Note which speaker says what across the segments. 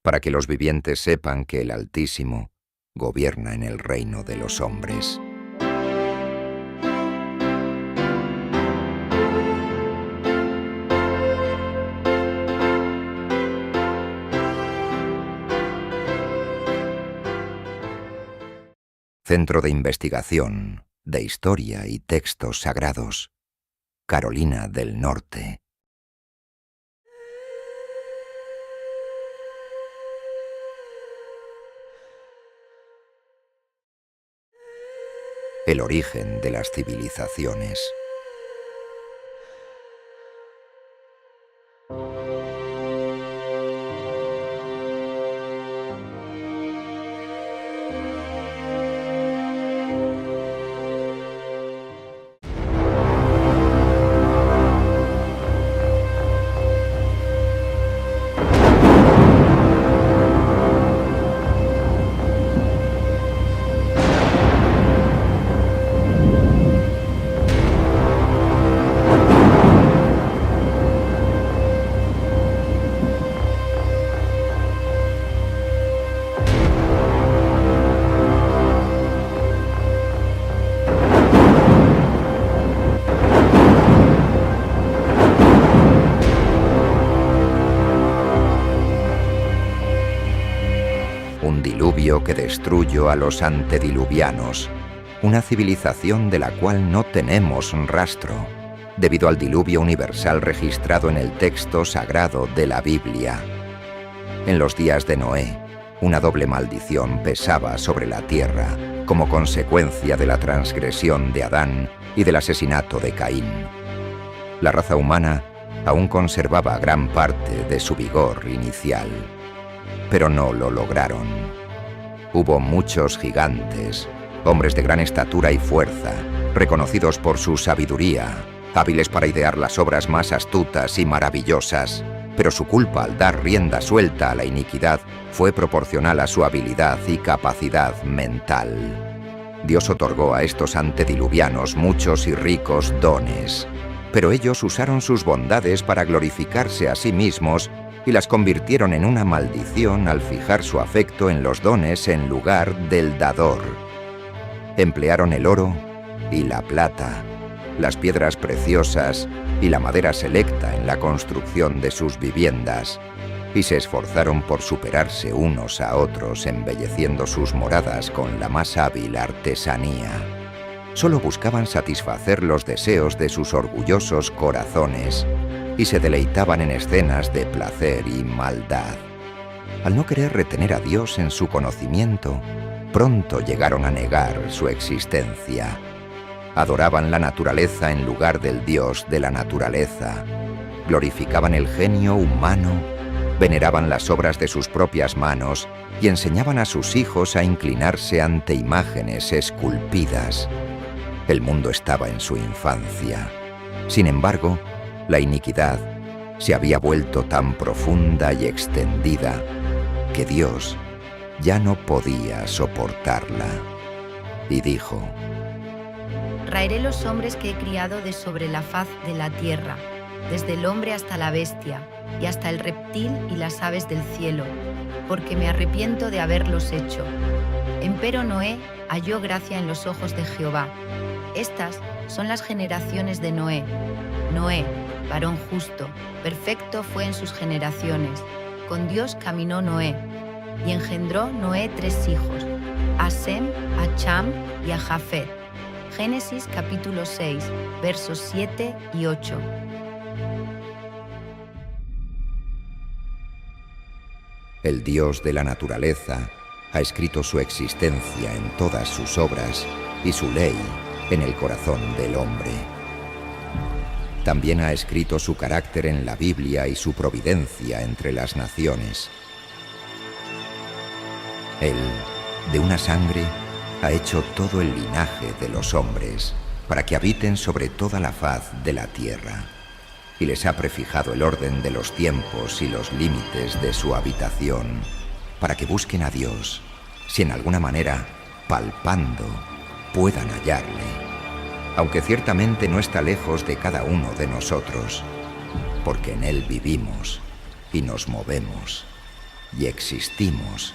Speaker 1: para que los vivientes sepan que el Altísimo gobierna en el reino de los hombres. Centro de Investigación de Historia y Textos Sagrados, Carolina del Norte. El origen de las civilizaciones. Un diluvio que destruyó a los antediluvianos, una civilización de la cual no tenemos rastro, debido al diluvio universal registrado en el texto sagrado de la Biblia. En los días de Noé, una doble maldición pesaba sobre la tierra como consecuencia de la transgresión de Adán y del asesinato de Caín. La raza humana aún conservaba gran parte de su vigor inicial, pero no lo lograron. Hubo muchos gigantes, hombres de gran estatura y fuerza, reconocidos por su sabiduría, hábiles para idear las obras más astutas y maravillosas, pero su culpa al dar rienda suelta a la iniquidad fue proporcional a su habilidad y capacidad mental. Dios otorgó a estos antediluvianos muchos y ricos dones, pero ellos usaron sus bondades para glorificarse a sí mismos y las convirtieron en una maldición al fijar su afecto en los dones en lugar del dador. Emplearon el oro y la plata, las piedras preciosas y la madera selecta en la construcción de sus viviendas, y se esforzaron por superarse unos a otros embelleciendo sus moradas con la más hábil artesanía. Solo buscaban satisfacer los deseos de sus orgullosos corazones y se deleitaban en escenas de placer y maldad. Al no querer retener a Dios en su conocimiento, pronto llegaron a negar su existencia. Adoraban la naturaleza en lugar del Dios de la naturaleza. Glorificaban el genio humano, veneraban las obras de sus propias manos y enseñaban a sus hijos a inclinarse ante imágenes esculpidas. El mundo estaba en su infancia. Sin embargo, la iniquidad se había vuelto tan profunda y extendida que Dios ya no podía soportarla. Y dijo:
Speaker 2: Raeré los hombres que he criado de sobre la faz de la tierra, desde el hombre hasta la bestia, y hasta el reptil y las aves del cielo, porque me arrepiento de haberlos hecho. Empero Noé halló gracia en los ojos de Jehová. Estas son las generaciones de Noé. Noé, varón justo, perfecto fue en sus generaciones. Con Dios caminó Noé, y engendró Noé 3 hijos, a Sem, a Cham y a Jafet. Génesis capítulo 6, versos 7 y 8.
Speaker 1: El Dios de la naturaleza ha escrito su existencia en todas sus obras y su ley en el corazón del hombre. También ha escrito su carácter en la Biblia y su providencia entre las naciones. Él, de una sangre, ha hecho todo el linaje de los hombres para que habiten sobre toda la faz de la tierra, y les ha prefijado el orden de los tiempos y los límites de su habitación, para que busquen a Dios, si en alguna manera, palpando, puedan hallarle, aunque ciertamente no está lejos de cada uno de nosotros, porque en Él vivimos y nos movemos y existimos.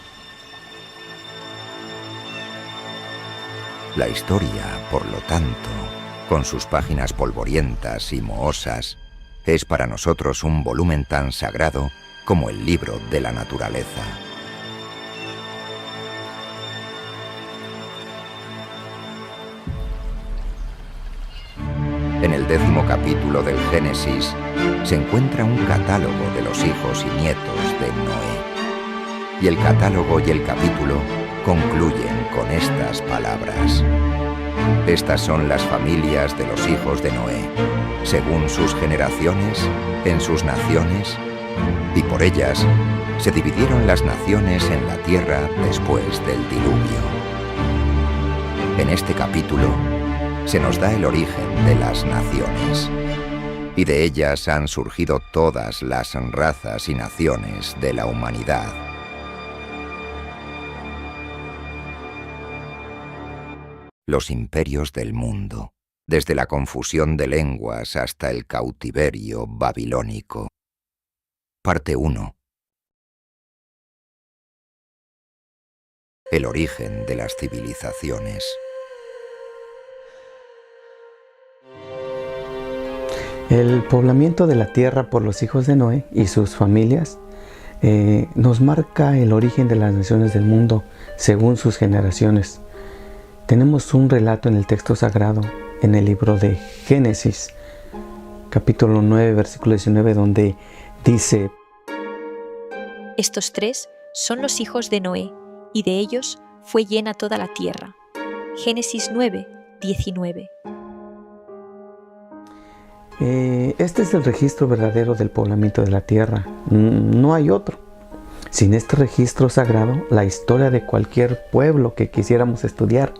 Speaker 1: La historia, por lo tanto, con sus páginas polvorientas y mohosas, es para nosotros un volumen tan sagrado como el libro de la naturaleza. En el 10º capítulo del Génesis se encuentra un catálogo de los hijos y nietos de Noé. Y el catálogo y el capítulo concluyen con estas palabras. Estas son las familias de los hijos de Noé, según sus generaciones, en sus naciones, y por ellas se dividieron las naciones en la tierra después del diluvio. En este capítulo se nos da el origen de las naciones, y de ellas han surgido todas las razas y naciones de la humanidad. Los imperios del mundo, desde la confusión de lenguas hasta el cautiverio babilónico. Parte 1. El origen de las civilizaciones.
Speaker 3: El poblamiento de la tierra por los hijos de Noé y sus familias nos marca el origen de las naciones del mundo según sus generaciones. Tenemos un relato en el texto sagrado, en el libro de Génesis, capítulo 9, versículo 19, donde dice:
Speaker 4: Estos 3 son los hijos de Noé, y de ellos fue llena toda la tierra. Génesis 9, 19.
Speaker 3: Este es el registro verdadero del poblamiento de la tierra. No hay otro. Sin este registro sagrado, la historia de cualquier pueblo que quisiéramos estudiar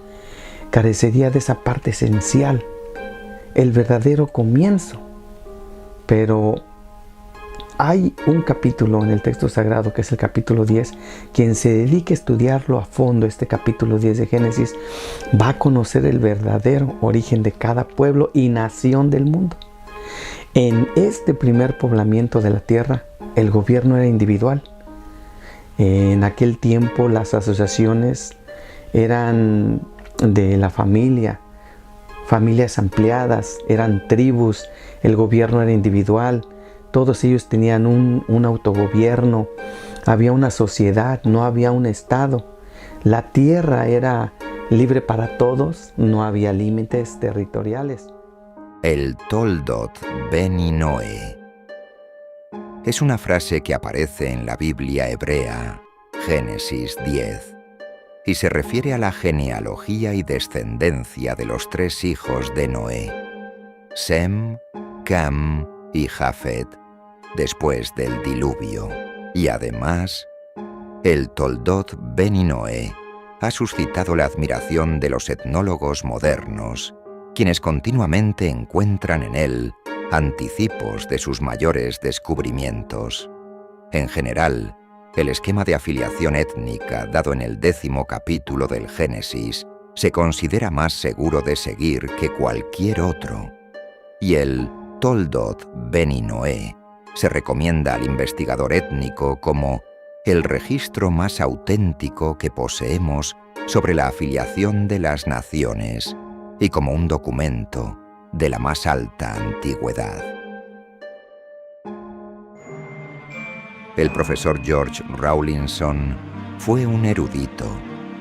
Speaker 3: carecería de esa parte esencial, el verdadero comienzo. Pero hay un capítulo en el texto sagrado, que es el capítulo 10, quien se dedique a estudiarlo a fondo, este capítulo 10 de Génesis, va a conocer el verdadero origen de cada pueblo y nación del mundo. En este primer poblamiento de la tierra, el gobierno era individual. En aquel tiempo las asociaciones eran de la familia, familias ampliadas, eran tribus, el gobierno era individual, todos ellos tenían un autogobierno, había una sociedad, no había un estado. La tierra era libre para todos, no había límites territoriales.
Speaker 1: El Toldot Beni Noé es una frase que aparece en la Biblia hebrea, Génesis 10, y se refiere a la genealogía y descendencia de los 3 hijos de Noé, Sem, Cam y Jafet, después del diluvio. Y además, el Toldot Beni Noé ha suscitado la admiración de los etnólogos modernos, quienes continuamente encuentran en él anticipos de sus mayores descubrimientos. En general, el esquema de afiliación étnica dado en el 10º capítulo del Génesis se considera más seguro de seguir que cualquier otro, y el Toldot Beni Noé se recomienda al investigador étnico como el registro más auténtico que poseemos sobre la afiliación de las naciones y como un documento de la más alta antigüedad. El profesor George Rawlinson fue un erudito,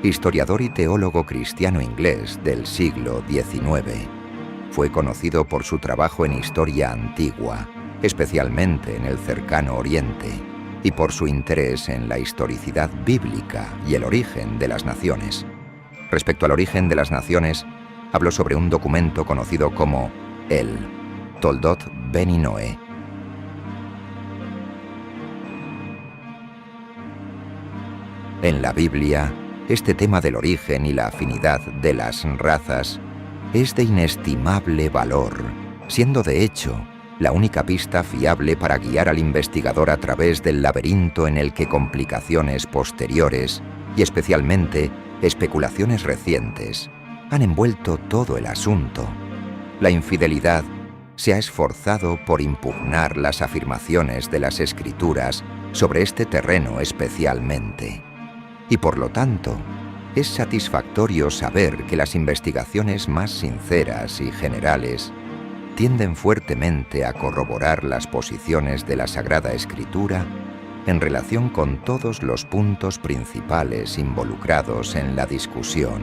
Speaker 1: historiador y teólogo cristiano inglés del siglo XIX. Fue conocido por su trabajo en historia antigua, especialmente en el cercano Oriente, y por su interés en la historicidad bíblica y el origen de las naciones. Respecto al origen de las naciones, habló sobre un documento conocido como el Toldot Beni Noé. En la Biblia, este tema del origen y la afinidad de las razas es de inestimable valor, siendo de hecho la única pista fiable para guiar al investigador a través del laberinto en el que complicaciones posteriores, y especialmente especulaciones recientes, han envuelto todo el asunto. La infidelidad se ha esforzado por impugnar las afirmaciones de las Escrituras sobre este terreno especialmente. Y por lo tanto, es satisfactorio saber que las investigaciones más sinceras y generales tienden fuertemente a corroborar las posiciones de la Sagrada Escritura en relación con todos los puntos principales involucrados en la discusión.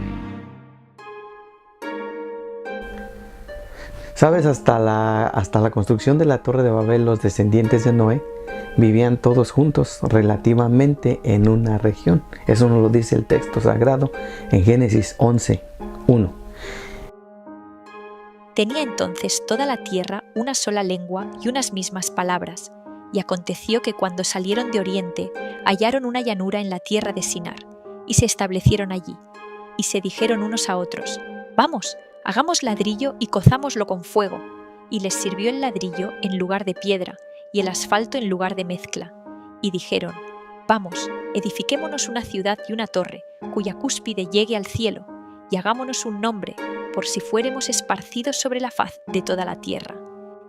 Speaker 3: ¿Sabes? Hasta la construcción de la Torre de Babel, los descendientes de Noé vivían todos juntos relativamente en una región. Eso nos lo dice el texto sagrado en Génesis 11:1.
Speaker 4: Tenía entonces toda la tierra una sola lengua y unas mismas palabras, y aconteció que cuando salieron de oriente hallaron una llanura en la tierra de Sinar, y se establecieron allí, y se dijeron unos a otros: «Vamos, hagamos ladrillo y cozámoslo con fuego», y les sirvió el ladrillo en lugar de piedra, y el asfalto en lugar de mezcla. Y dijeron: «Vamos, edifiquémonos una ciudad y una torre, cuya cúspide llegue al cielo, y hagámonos un nombre, por si fuéremos esparcidos sobre la faz de toda la tierra».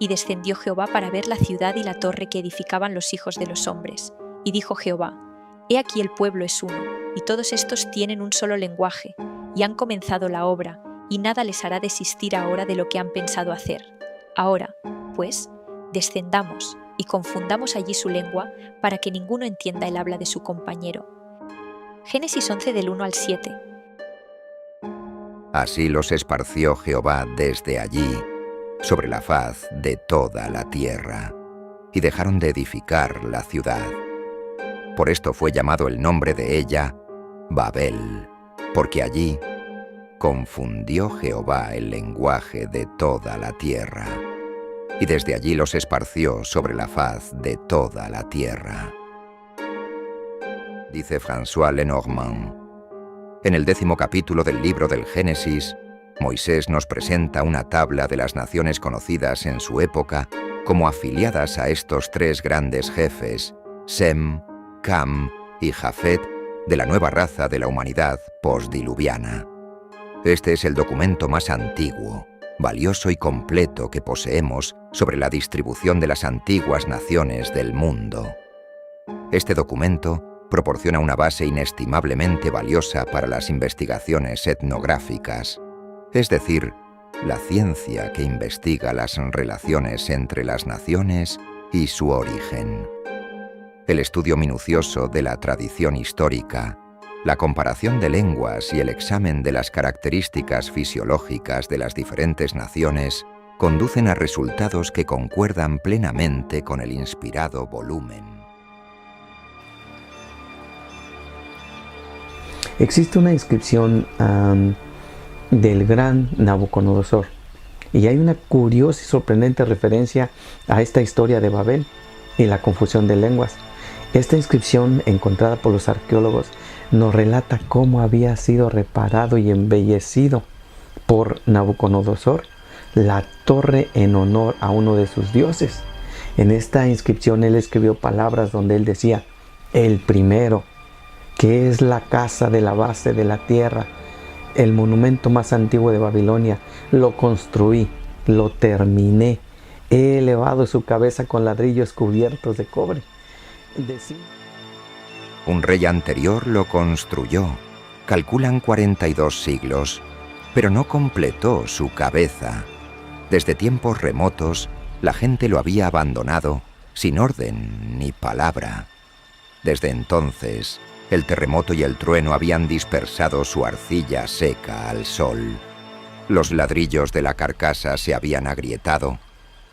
Speaker 4: Y descendió Jehová para ver la ciudad y la torre que edificaban los hijos de los hombres. Y dijo Jehová: «He aquí el pueblo es uno, y todos estos tienen un solo lenguaje, y han comenzado la obra, y nada les hará desistir ahora de lo que han pensado hacer. Ahora, pues, descendamos, y confundamos allí su lengua, para que ninguno entienda el habla de su compañero». Génesis 11 del 1 al 7.
Speaker 1: Así los esparció Jehová desde allí, sobre la faz de toda la tierra, y dejaron de edificar la ciudad. Por esto fue llamado el nombre de ella Babel, porque allí confundió Jehová el lenguaje de toda la tierra, y desde allí los esparció sobre la faz de toda la tierra. Dice François Lenormand: en el 10º capítulo del libro del Génesis, Moisés nos presenta una tabla de las naciones conocidas en su época como afiliadas a estos tres grandes jefes, Sem, Cam y Jafet, de la nueva raza de la humanidad postdiluviana. Este es el documento más antiguo, valioso y completo que poseemos sobre la distribución de las antiguas naciones del mundo. Este documento proporciona una base inestimablemente valiosa para las investigaciones etnográficas, es decir, la ciencia que investiga las relaciones entre las naciones y su origen. El estudio minucioso de la tradición histórica, la comparación de lenguas y el examen de las características fisiológicas de las diferentes naciones conducen a resultados que concuerdan plenamente con el inspirado volumen.
Speaker 3: Existe una inscripción del gran Nabucodonosor, y hay una curiosa y sorprendente referencia a esta historia de Babel y la confusión de lenguas. Esta inscripción, encontrada por los arqueólogos, nos relata cómo había sido reparado y embellecido por Nabucodonosor la torre en honor a uno de sus dioses. En esta inscripción él escribió palabras donde él decía: el primero, que es la casa de la base de la tierra, el monumento más antiguo de Babilonia, lo construí, lo terminé, he elevado su cabeza con ladrillos cubiertos de cobre.
Speaker 1: Un rey anterior lo construyó, calculan 42 siglos, pero no completó su cabeza. Desde tiempos remotos, la gente lo había abandonado, sin orden ni palabra. Desde entonces, el terremoto y el trueno habían dispersado su arcilla seca al sol. Los ladrillos de la carcasa se habían agrietado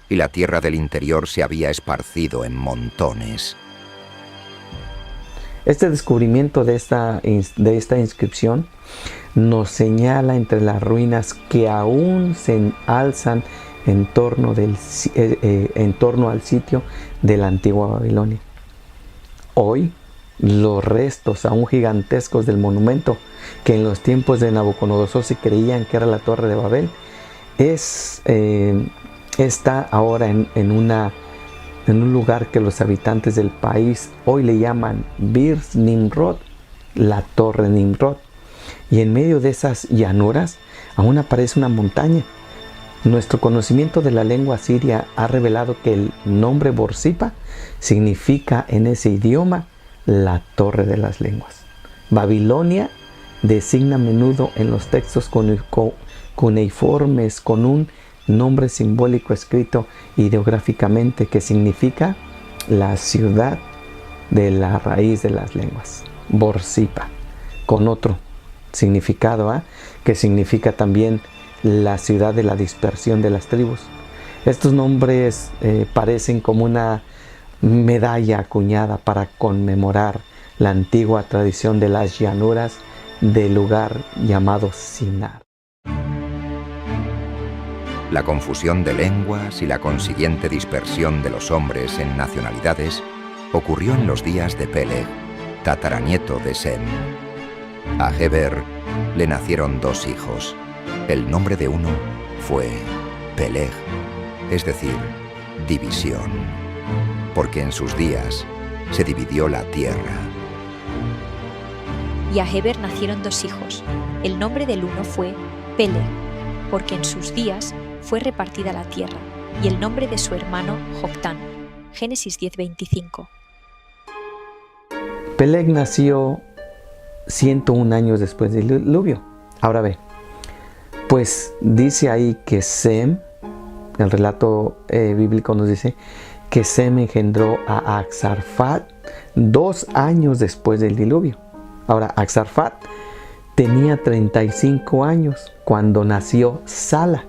Speaker 1: y la tierra del interior se había esparcido en montones.
Speaker 3: Este descubrimiento de esta inscripción nos señala entre las ruinas que aún se alzan en torno al sitio de la antigua Babilonia. Hoy, los restos aún gigantescos del monumento, que en los tiempos de Nabucodonosor se creían que era la Torre de Babel, está ahora en un lugar que los habitantes del país hoy le llaman Bir Nimrod, la Torre Nimrod. Y en medio de esas llanuras aún aparece una montaña Nuestro conocimiento de la lengua asiria ha revelado que el nombre Borsippa significa en ese idioma la torre de las lenguas. Babilonia designa a menudo en los textos cuneiformes con un nombre simbólico escrito ideográficamente que significa la ciudad de la raíz de las lenguas, Borsippa, con otro significado, que significa también la ciudad de la dispersión de las tribus. Estos nombres parecen como una medalla acuñada para conmemorar la antigua tradición de las llanuras del lugar llamado Sinar.
Speaker 1: La confusión de lenguas y la consiguiente dispersión de los hombres en nacionalidades ocurrió en los días de Peleg, tataranieto de Sem. A Heber le nacieron 2 hijos. El nombre de uno fue Peleg, es decir, división, porque en sus días se dividió la tierra.
Speaker 4: Y a Heber nacieron 2 hijos. El nombre del uno fue Peleg, porque en sus días fue repartida la tierra, y el nombre de su hermano Joctán. Génesis 10:25.
Speaker 3: Peleg nació 101 años después del diluvio. Ahora ve, pues dice ahí que Sem, el relato bíblico nos dice que Sem engendró a Axarfat 2 años después del diluvio. Ahora, Axarfat tenía 35 años cuando nació Sala.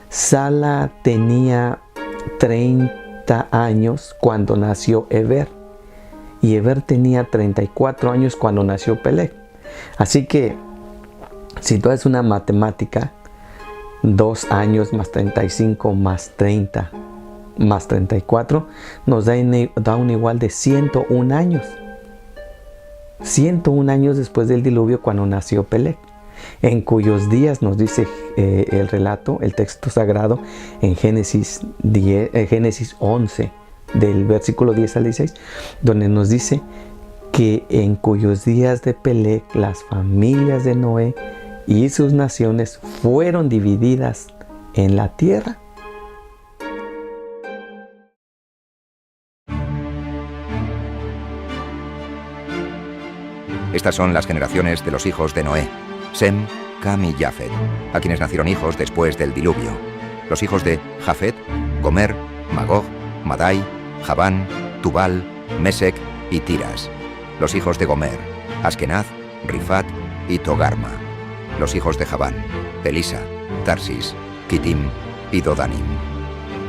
Speaker 3: Sala tenía 30 años cuando nació Heber. Y Heber tenía 34 años cuando nació Peleg. Así que, si tú haces una matemática, 2 años más 35 más 30 más 34, nos da un igual de 101 años. 101 años después del diluvio cuando nació Peleg, en cuyos días nos dice el relato, el texto sagrado, en Génesis 11, del versículo 10 al 16, donde nos dice que en cuyos días de Peleg las familias de Noé y sus naciones fueron divididas en la tierra.
Speaker 1: Estas son las generaciones de los hijos de Noé, Sem, Cam y Jafet, a quienes nacieron hijos después del diluvio. Los hijos de Jafet, Gomer, Magog, Madai, Javán, Tubal, Mesec y Tiras. Los hijos de Gomer, Askenaz, Rifat y Togarma. Los hijos de Javán, Elisa, Tarsis, Kitim y Dodanim.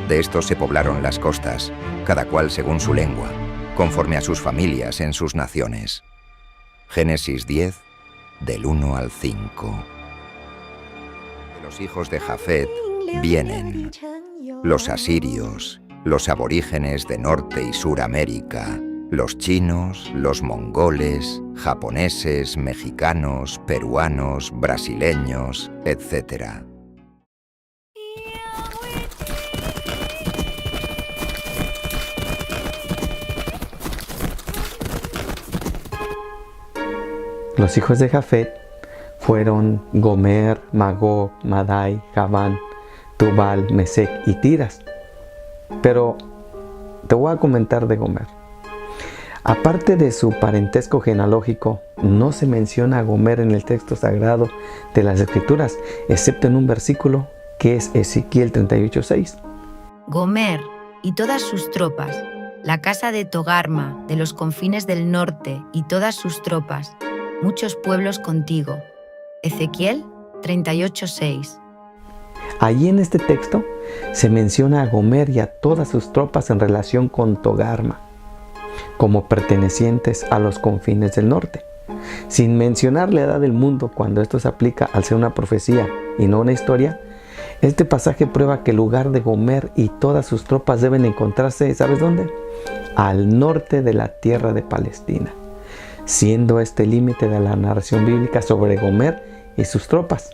Speaker 1: De estos se poblaron las costas, cada cual según su lengua, conforme a sus familias en sus naciones. Génesis 10, del 1 al 5. De los hijos de Jafet vienen los asirios, los aborígenes de Norte y Suramérica, los chinos, los mongoles, japoneses, mexicanos, peruanos, brasileños, etc.
Speaker 3: Los hijos de Jafet fueron Gomer, Magog, Madai, Javán, Tubal, Mesec y Tiras. Pero te voy a comentar de Gomer. Aparte de su parentesco genealógico, no se menciona a Gomer en el texto sagrado de las Escrituras, excepto en un versículo que es Ezequiel 38:6.
Speaker 2: Gomer y todas sus tropas, la casa de Togarma, de los confines del norte y todas sus tropas, muchos pueblos contigo. Ezequiel 38:6.
Speaker 3: Allí en este texto se menciona a Gomer y a todas sus tropas en relación con Togarma, como pertenecientes a los confines del norte, sin mencionar la edad del mundo cuando esto se aplica al ser una profecía y no una historia. Este pasaje prueba que el lugar de Gomer y todas sus tropas deben encontrarse, ¿sabes dónde? Al norte de la tierra de Palestina, siendo este el límite de la narración bíblica sobre Gomer y sus tropas.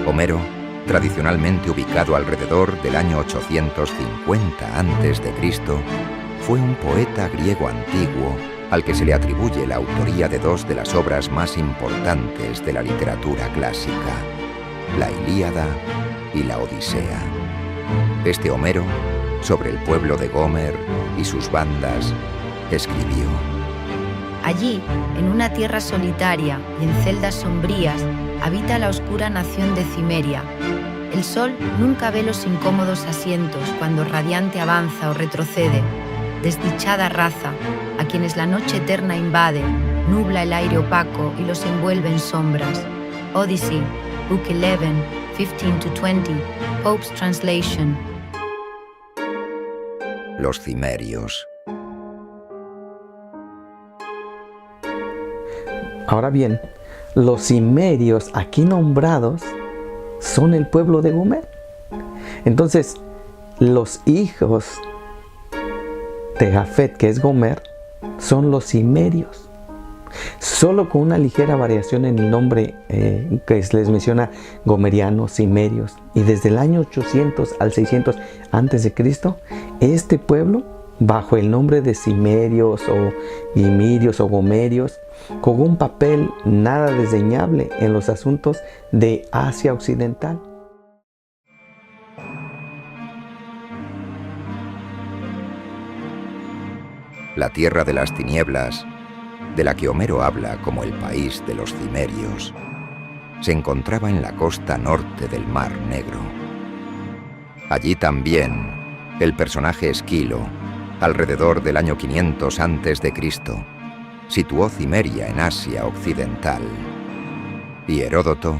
Speaker 1: Homero, tradicionalmente ubicado alrededor del año 850 a.C., fue un poeta griego antiguo al que se le atribuye la autoría de dos de las obras más importantes de la literatura clásica, la Ilíada y la Odisea. Este Homero, sobre el pueblo de Gomer y sus bandas, escribió:
Speaker 2: Allí, en una tierra solitaria y en celdas sombrías, habita la oscura nación de Cimeria. El sol nunca ve los incómodos asientos cuando radiante avanza o retrocede. Desdichada raza, a quienes la noche eterna invade, nubla el aire opaco y los envuelve en sombras. Odyssey, Book 11, 15-20, Pope's Translation.
Speaker 1: Los cimerios.
Speaker 3: Ahora bien, los cimerios aquí nombrados son el pueblo de Gomer. Entonces, los hijos de Jafet, que es Gomer, son los cimerios. Solo con una ligera variación en el nombre que les menciona gomerianos, cimerios. Y desde el año 800 al 600 a.C., este pueblo, bajo el nombre de cimerios o imirios o gomerios, jugó un papel nada desdeñable en los asuntos de Asia Occidental.
Speaker 1: La tierra de las tinieblas, de la que Homero habla como el país de los cimerios, se encontraba en la costa norte del Mar Negro. Allí también el personaje Esquilo, alrededor del año 500 a.C., situó Cimeria en Asia Occidental. Y Heródoto,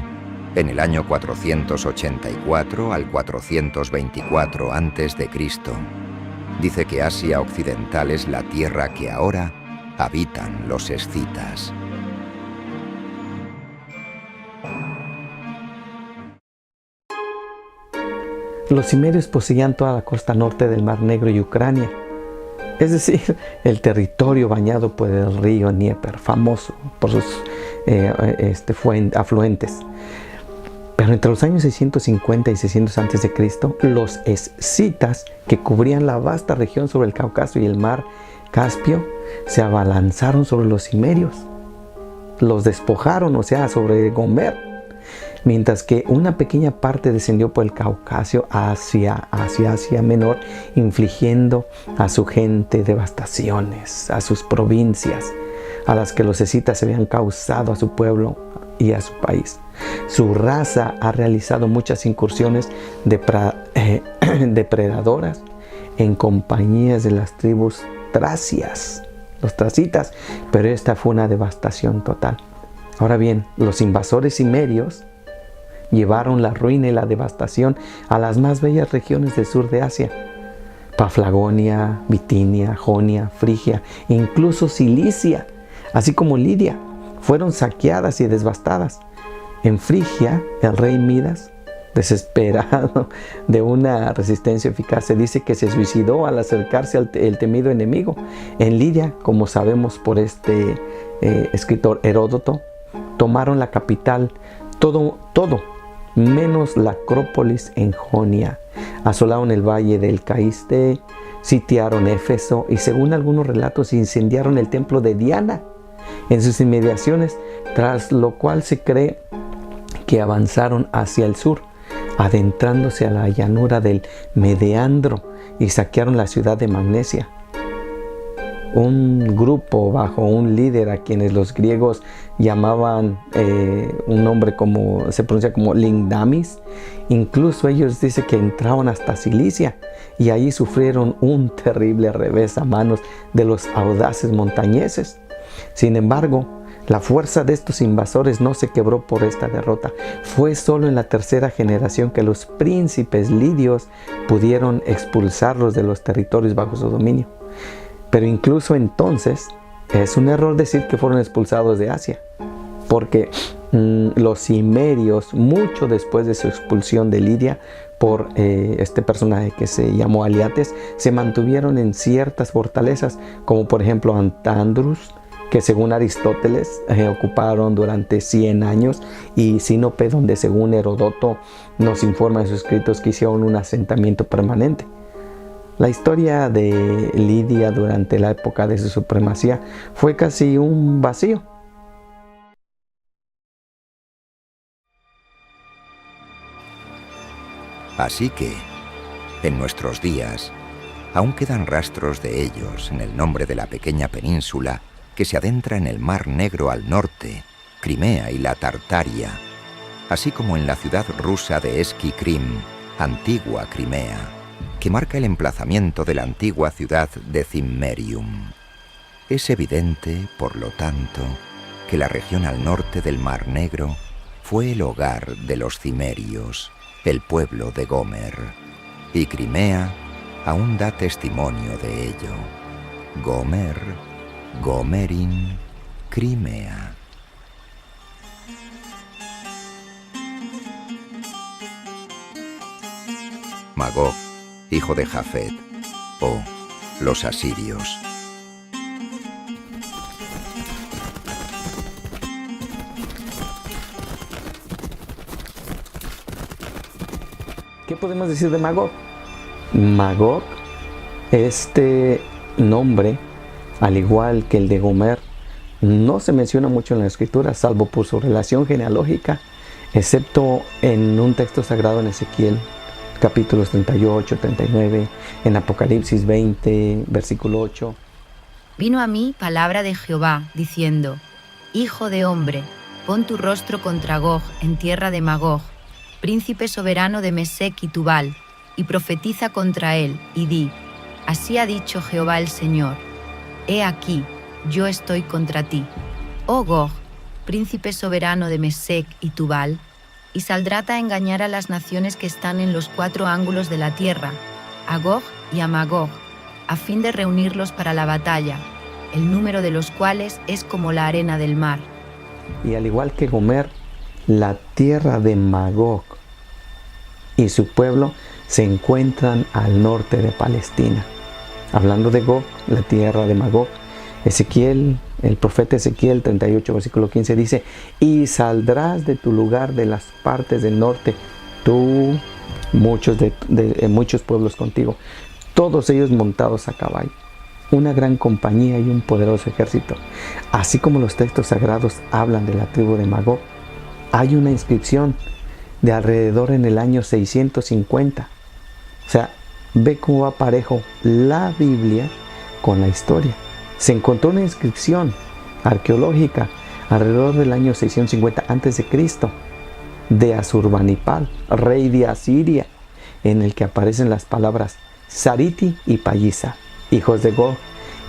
Speaker 1: en el año 484 al 424 a.C., dice que Asia Occidental es la tierra que ahora habitan los escitas.
Speaker 3: Los cimerios poseían toda la costa norte del Mar Negro y Ucrania, es decir, el territorio bañado por el río Dnieper, famoso por sus afluentes. Pero entre los años 650 y 600 a.C., los escitas, que cubrían la vasta región sobre el Cáucaso y el mar Caspio, se abalanzaron sobre los cimerios. Los despojaron, o sea, sobre Gomer. Mientras que una pequeña parte descendió por el Cáucaso hacia Asia Menor, infligiendo a su gente devastaciones, a sus provincias, a las que los escitas habían causado a su pueblo y a su país. Su raza ha realizado muchas incursiones depredadoras en compañías de las tribus tracias, los tracitas, pero esta fue una devastación total. Ahora bien, los invasores cimerios llevaron la ruina y la devastación a las más bellas regiones del sur de Asia: Paflagonia, Bitinia, Jonia, Frigia, incluso Cilicia, así como Lidia, fueron saqueadas y devastadas. En Frigia, el rey Midas, desesperado de una resistencia eficaz, se dice que se suicidó al acercarse al temido enemigo. En Lidia, como sabemos por este escritor Heródoto, tomaron la capital, todo menos la Acrópolis en Jonia. Asolaron el valle del Caiste, sitiaron Éfeso y, según algunos relatos, incendiaron el templo de Diana en sus inmediaciones, tras lo cual se cree que avanzaron hacia el sur, adentrándose a la llanura del Medeandro, y saquearon la ciudad de Magnesia. Un grupo bajo un líder a quienes los griegos llamaban un nombre como se pronuncia como Lingdamis. Incluso ellos dicen que entraron hasta Cilicia y allí sufrieron un terrible revés a manos de los audaces montañeses. Sin embargo, la fuerza de estos invasores no se quebró por esta derrota. Fue solo en la tercera generación que los príncipes lidios pudieron expulsarlos de los territorios bajo su dominio. Pero incluso entonces es un error decir que fueron expulsados de Asia, porque los cimerios, mucho después de su expulsión de Lidia por este personaje que se llamó Aliates, se mantuvieron en ciertas fortalezas, como por ejemplo Antandrus, que según Aristóteles ocuparon durante 100 años, y Sinope, donde según Heródoto nos informa en sus escritos que hicieron un asentamiento permanente. La historia de Lidia durante la época de su supremacía fue casi un vacío.
Speaker 1: Así que, en nuestros días, aún quedan rastros de ellos en el nombre de la pequeña península que se adentra en el Mar Negro al norte, Crimea y la Tartaria, así como en la ciudad rusa de Eski-Krim, antigua Crimea, que marca el emplazamiento de la antigua ciudad de Cimmerium. Es evidente, por lo tanto, que la región al norte del Mar Negro fue el hogar de los cimerios, el pueblo de Gomer, y Crimea aún da testimonio de ello. Gomer, Gomerin, Crimea. Magog, hijo de Jafet, o los asirios.
Speaker 3: ¿Qué podemos decir de Magog? Magog, este nombre, al igual que el de Gomer, no se menciona mucho en la escritura, salvo por su relación genealógica, excepto en un texto sagrado en Ezequiel, capítulos 38, 39, en Apocalipsis 20, versículo 8.
Speaker 2: Vino a mí palabra de Jehová, diciendo: Hijo de hombre, pon tu rostro contra Gog en tierra de Magog, príncipe soberano de Mesec y Tubal, y profetiza contra él, y di: Así ha dicho Jehová el Señor: He aquí, yo estoy contra ti, oh Gog, príncipe soberano de Mesec y Tubal, y saldrás a engañar a las naciones que están en los 4 ángulos de la tierra, a Gog y a Magog, a fin de reunirlos para la batalla, el número de los cuales es como la arena del mar.
Speaker 3: Y al igual que Gomer, la tierra de Magog y su pueblo se encuentran al norte de Palestina. Hablando de Gog, la tierra de Magog, Ezequiel, el profeta Ezequiel 38, versículo 15 dice: y saldrás de tu lugar de las partes del norte, tú, muchos pueblos contigo, todos ellos montados a caballo, una gran compañía y un poderoso ejército. Así como los textos sagrados hablan de la tribu de Magog, hay una inscripción de alrededor en el año 650. O sea, ve cómo va parejo la Biblia con la historia. Se encontró una inscripción arqueológica alrededor del año 650 a.C. de Asurbanipal, rey de Asiria, en el que aparecen las palabras Sariti y Payisa, hijos de Gog,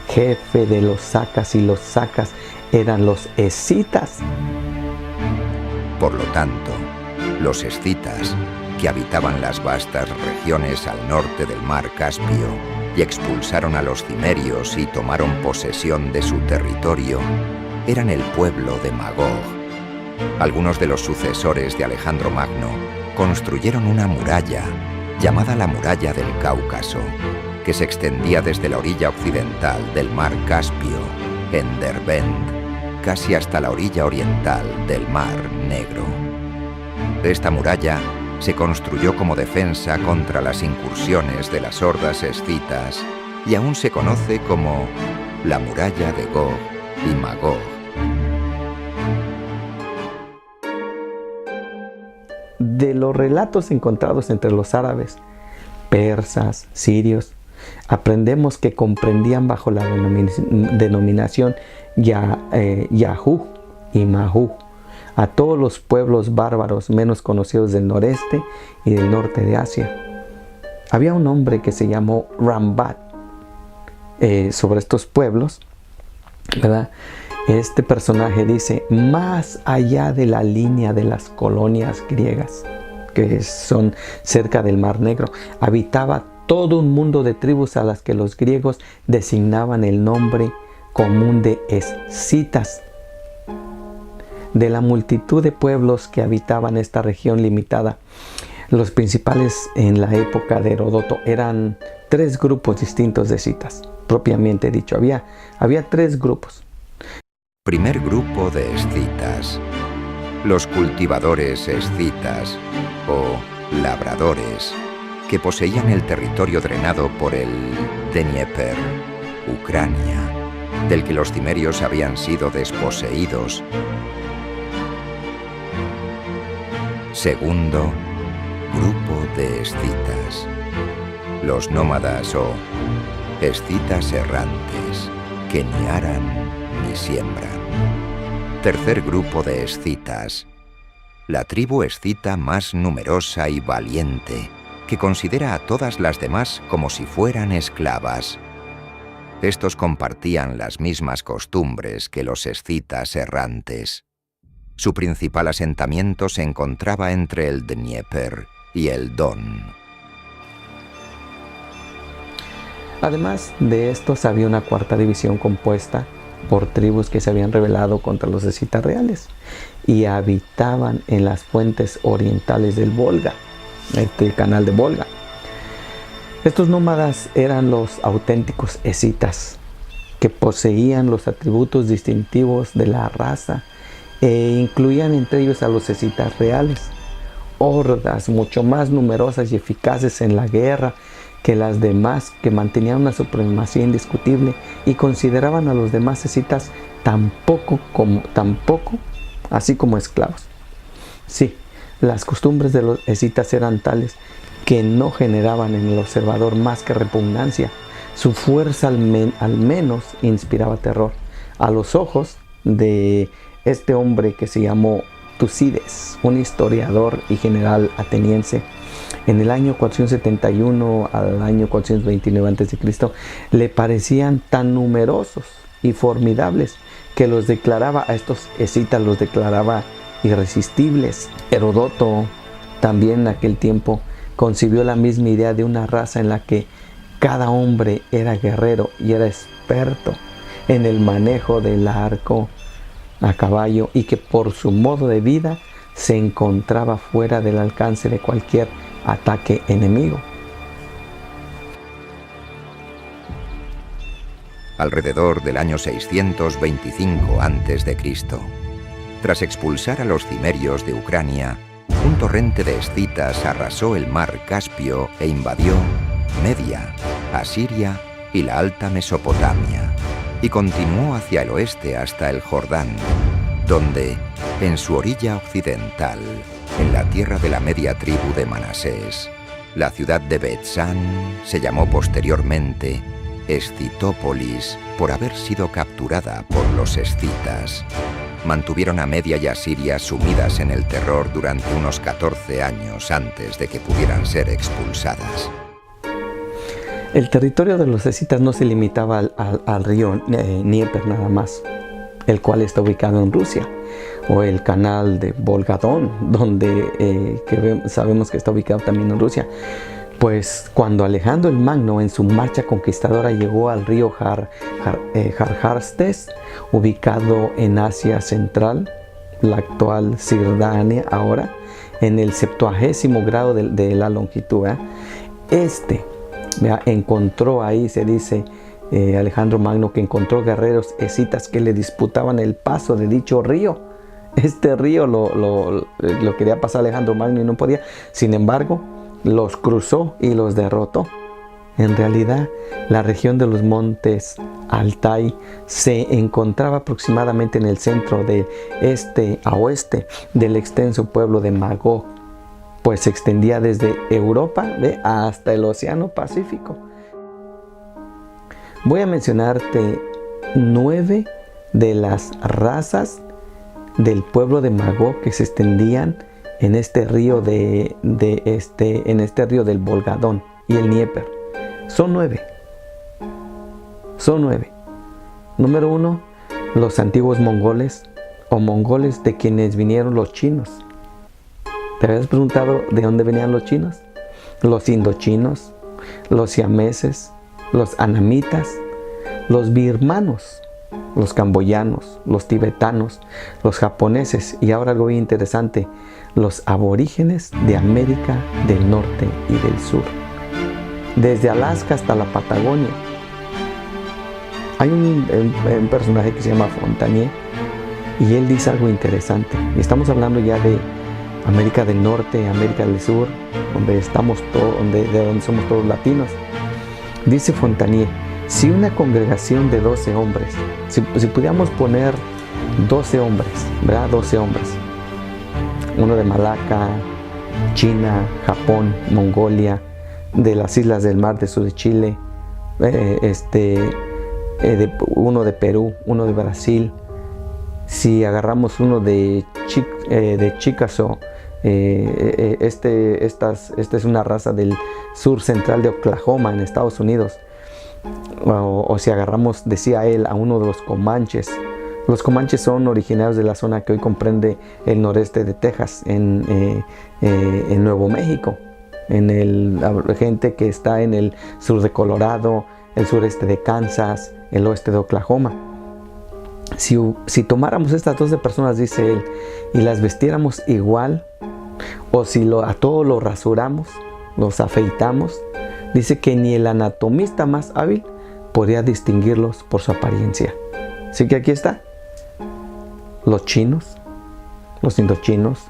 Speaker 3: jefe de los sacas, y los sacas eran los escitas.
Speaker 1: Por lo tanto, los escitas, que habitaban las vastas regiones al norte del mar Caspio y expulsaron a los cimerios y tomaron posesión de su territorio, eran el pueblo de Magog. Algunos de los sucesores de Alejandro Magno construyeron una muralla llamada la Muralla del Cáucaso, que se extendía desde la orilla occidental del mar Caspio, en Derbend, casi hasta la orilla oriental del Mar Negro. Esta muralla se construyó como defensa contra las incursiones de las hordas escitas y aún se conoce como la Muralla de Gog y Magog.
Speaker 3: De los relatos encontrados entre los árabes, persas, sirios, aprendemos que comprendían bajo la denominación Yahu y Mahu a todos los pueblos bárbaros menos conocidos del noreste y del norte de Asia. Había un hombre que se llamó Rambat sobre estos pueblos, ¿verdad? Este personaje dice: más allá de la línea de las colonias griegas, que son cerca del Mar Negro, habitaba todo un mundo de tribus a las que los griegos designaban el nombre común de escitas. De la multitud de pueblos que habitaban esta región limitada, los principales en la época de Heródoto eran 3 grupos distintos de escitas, propiamente dicho. Había 3 grupos.
Speaker 1: Primer grupo de escitas: los cultivadores escitas o labradores, que poseían el territorio drenado por el Dnieper, Ucrania, del que los cimerios habían sido desposeídos. Segundo, grupo de escitas, los nómadas o escitas errantes, que ni aran ni siembran. Tercer grupo de escitas, la tribu escita más numerosa y valiente, que considera a todas las demás como si fueran esclavas. Estos compartían las mismas costumbres que los escitas errantes. Su principal asentamiento se encontraba entre el Dnieper y el Don.
Speaker 3: Además de estos, había una cuarta división compuesta por tribus que se habían rebelado contra los escitas reales y habitaban en las fuentes orientales del Volga, el canal de Volga. Estos nómadas eran los auténticos escitas, que poseían los atributos distintivos de la raza e incluían entre ellos a los escitas reales, hordas mucho más numerosas y eficaces en la guerra que las demás, que mantenían una supremacía indiscutible y consideraban a los demás escitas tampoco así como esclavos. Sí, las costumbres de los escitas eran tales que no generaban en el observador más que repugnancia. Su fuerza al menos inspiraba terror a los ojos de este hombre que se llamó Tucídides, un historiador y general ateniense. En el año 471 al año 429 a.C. le parecían tan numerosos y formidables que los declaraba, a estos escitas los declaraba irresistibles. Heródoto también en aquel tiempo concibió la misma idea de una raza en la que cada hombre era guerrero y era experto en el manejo del arco a caballo y que por su modo de vida se encontraba fuera del alcance de cualquier ataque enemigo.
Speaker 1: Alrededor del año 625 a.C., tras expulsar a los cimerios de Ucrania, un torrente de escitas arrasó el mar Caspio e invadió Media, Asiria y la Alta Mesopotamia, y continuó hacia el oeste hasta el Jordán, donde, en su orilla occidental, en la tierra de la media tribu de Manasés, la ciudad de Bet-San se llamó posteriormente Escitópolis por haber sido capturada por los escitas. Mantuvieron a Media y Asiria sumidas en el terror durante unos 14 años antes de que pudieran ser expulsadas.
Speaker 3: El territorio de los escitas no se limitaba al río Dnieper nada más, el cual está ubicado en Rusia, o el canal de Volga-Don, donde sabemos que está ubicado también en Rusia. Pues cuando Alejandro el Magno en su marcha conquistadora llegó al río Jarjartes, ubicado en Asia Central, la actual Cirdania ahora, en el 70º grado de la longitud, encontró ahí, se dice, Alejandro Magno, que encontró guerreros escitas que le disputaban el paso de dicho río. Este río lo quería pasar Alejandro Magno y no podía. Sin embargo, los cruzó y los derrotó. En realidad, la región de los montes Altai se encontraba aproximadamente en el centro de este a oeste del extenso pueblo de Magog, pues se extendía desde Europa hasta el Océano Pacífico. Voy a mencionarte 9 de las razas del pueblo de Magog que se extendían en este río en este río del Volga-Don y el Dnieper. Son 9. Número 1, los antiguos mongoles o mongoles, de quienes vinieron los chinos. ¿Te habías preguntado de dónde venían los chinos? Los indochinos, los siameses, los anamitas, los birmanos, los camboyanos, los tibetanos, los japoneses y ahora algo bien interesante, los aborígenes de América del Norte y del Sur, desde Alaska hasta la Patagonia. Hay un personaje que se llama Fontanier y él dice algo interesante. Estamos hablando ya América del Norte, América del Sur, donde estamos de donde somos todos latinos. Dice Fontanier, si una congregación de 12 hombres, si pudiéramos poner 12 hombres, ¿verdad? 12 hombres, uno de Malaca, China, Japón, Mongolia, de las islas del mar del sur de Chile, uno de Perú, uno de Brasil. Si agarramos uno de Chickasaw, esta es una raza del sur central de Oklahoma en Estados Unidos. O si agarramos, decía él, a uno de los Comanches. Los Comanches son originarios de la zona que hoy comprende el noreste de Texas, en Nuevo México, gente que está en el sur de Colorado, el sureste de Kansas, el oeste de Oklahoma. Si tomáramos estas 12 personas, dice él, y las vestiéramos igual, o si a todos los rasuramos, los afeitamos, dice que ni el anatomista más hábil podría distinguirlos por su apariencia. Así que aquí está. Los chinos, los indochinos,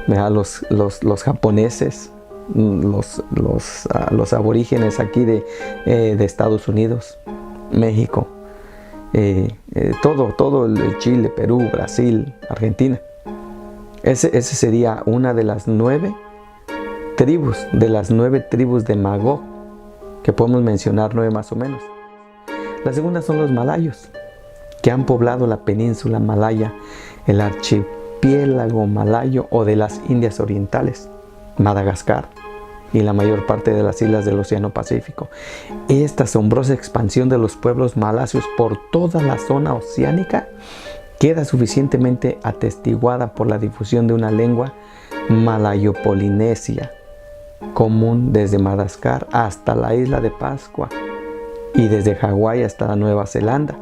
Speaker 3: los japoneses, los aborígenes aquí de Estados Unidos, México, todo el Chile, Perú, Brasil, Argentina. Ese sería una de las 9 tribus, de Magog, que podemos mencionar 9 más o menos. La segunda son los malayos, que han poblado la península malaya, el archipiélago malayo o de las Indias Orientales, Madagascar y la mayor parte de las islas del Océano Pacífico. Esta asombrosa expansión de los pueblos malasios por toda la zona oceánica queda suficientemente atestiguada por la difusión de una lengua malayo-polinesia común desde Madagascar hasta la isla de Pascua y desde Hawái hasta la Nueva Zelanda.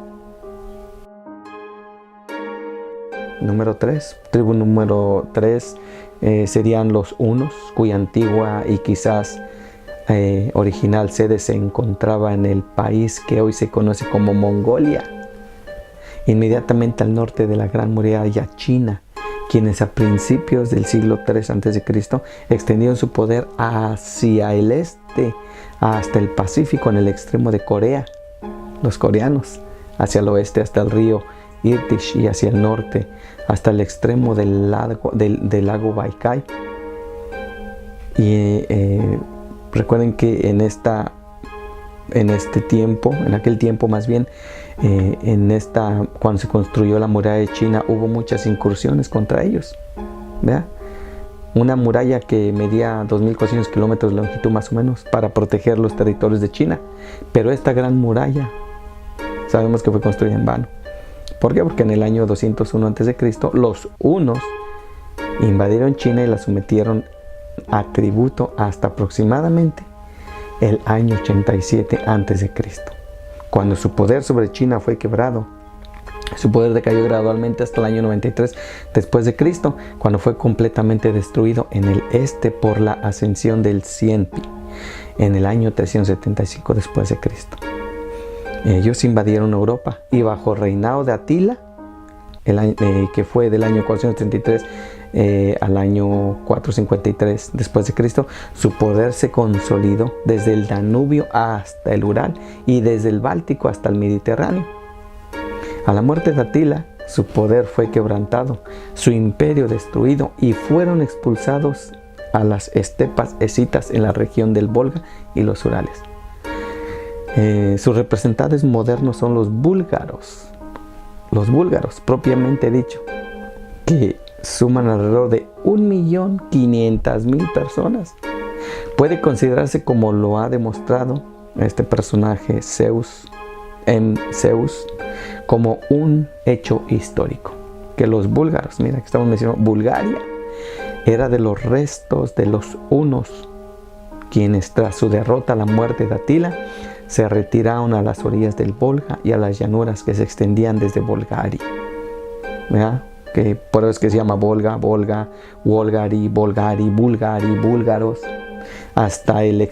Speaker 3: Tribu número 3 serían los hunos, cuya antigua y quizás original sede se encontraba en el país que hoy se conoce como Mongolia, inmediatamente al norte de la Gran Muralla China, quienes a principios del siglo III a.C. extendieron su poder hacia el este, hasta el Pacífico en el extremo de Corea, los coreanos, hacia el oeste hasta el río Irtysh y hacia el norte hasta el extremo del lago Baikal. Y recuerden que en aquel tiempo más bien, cuando se construyó la muralla de China, hubo muchas incursiones contra ellos, ¿verdad? Una muralla que medía 2.400 kilómetros de longitud más o menos para proteger los territorios de China. Pero esta gran muralla sabemos que fue construida en vano. ¿Por qué? Porque en el año 201 a.C. los hunos invadieron China y la sometieron a tributo hasta aproximadamente el año 87 a.C. Cuando su poder sobre China fue quebrado, su poder decayó gradualmente hasta el año 93 después de Cristo, cuando fue completamente destruido en el este por la ascensión del Xianpi en el año 375 después de Cristo. Ellos invadieron Europa y bajo reinado de Atila, que fue del año 433 al año 453 después de Cristo, su poder se consolidó desde el Danubio hasta el Ural y desde el Báltico hasta el Mediterráneo. A la muerte de Atila, su poder fue quebrantado, su imperio destruido y fueron expulsados a las estepas escitas en la región del Volga y los Urales. Sus representantes modernos son los búlgaros propiamente dicho, que suman alrededor de 1.500.000 personas. Puede considerarse, como lo ha demostrado este personaje Zeus, como un hecho histórico, que los búlgaros, mira que estamos mencionando Bulgaria, era de los restos de los hunos, quienes tras su derrota a la muerte de Atila se retiraron a las orillas del Volga y a las llanuras que se extendían desde Volgari, ¿verdad? Que por eso es que se llama Volga, Volgari, búlgaros, hasta el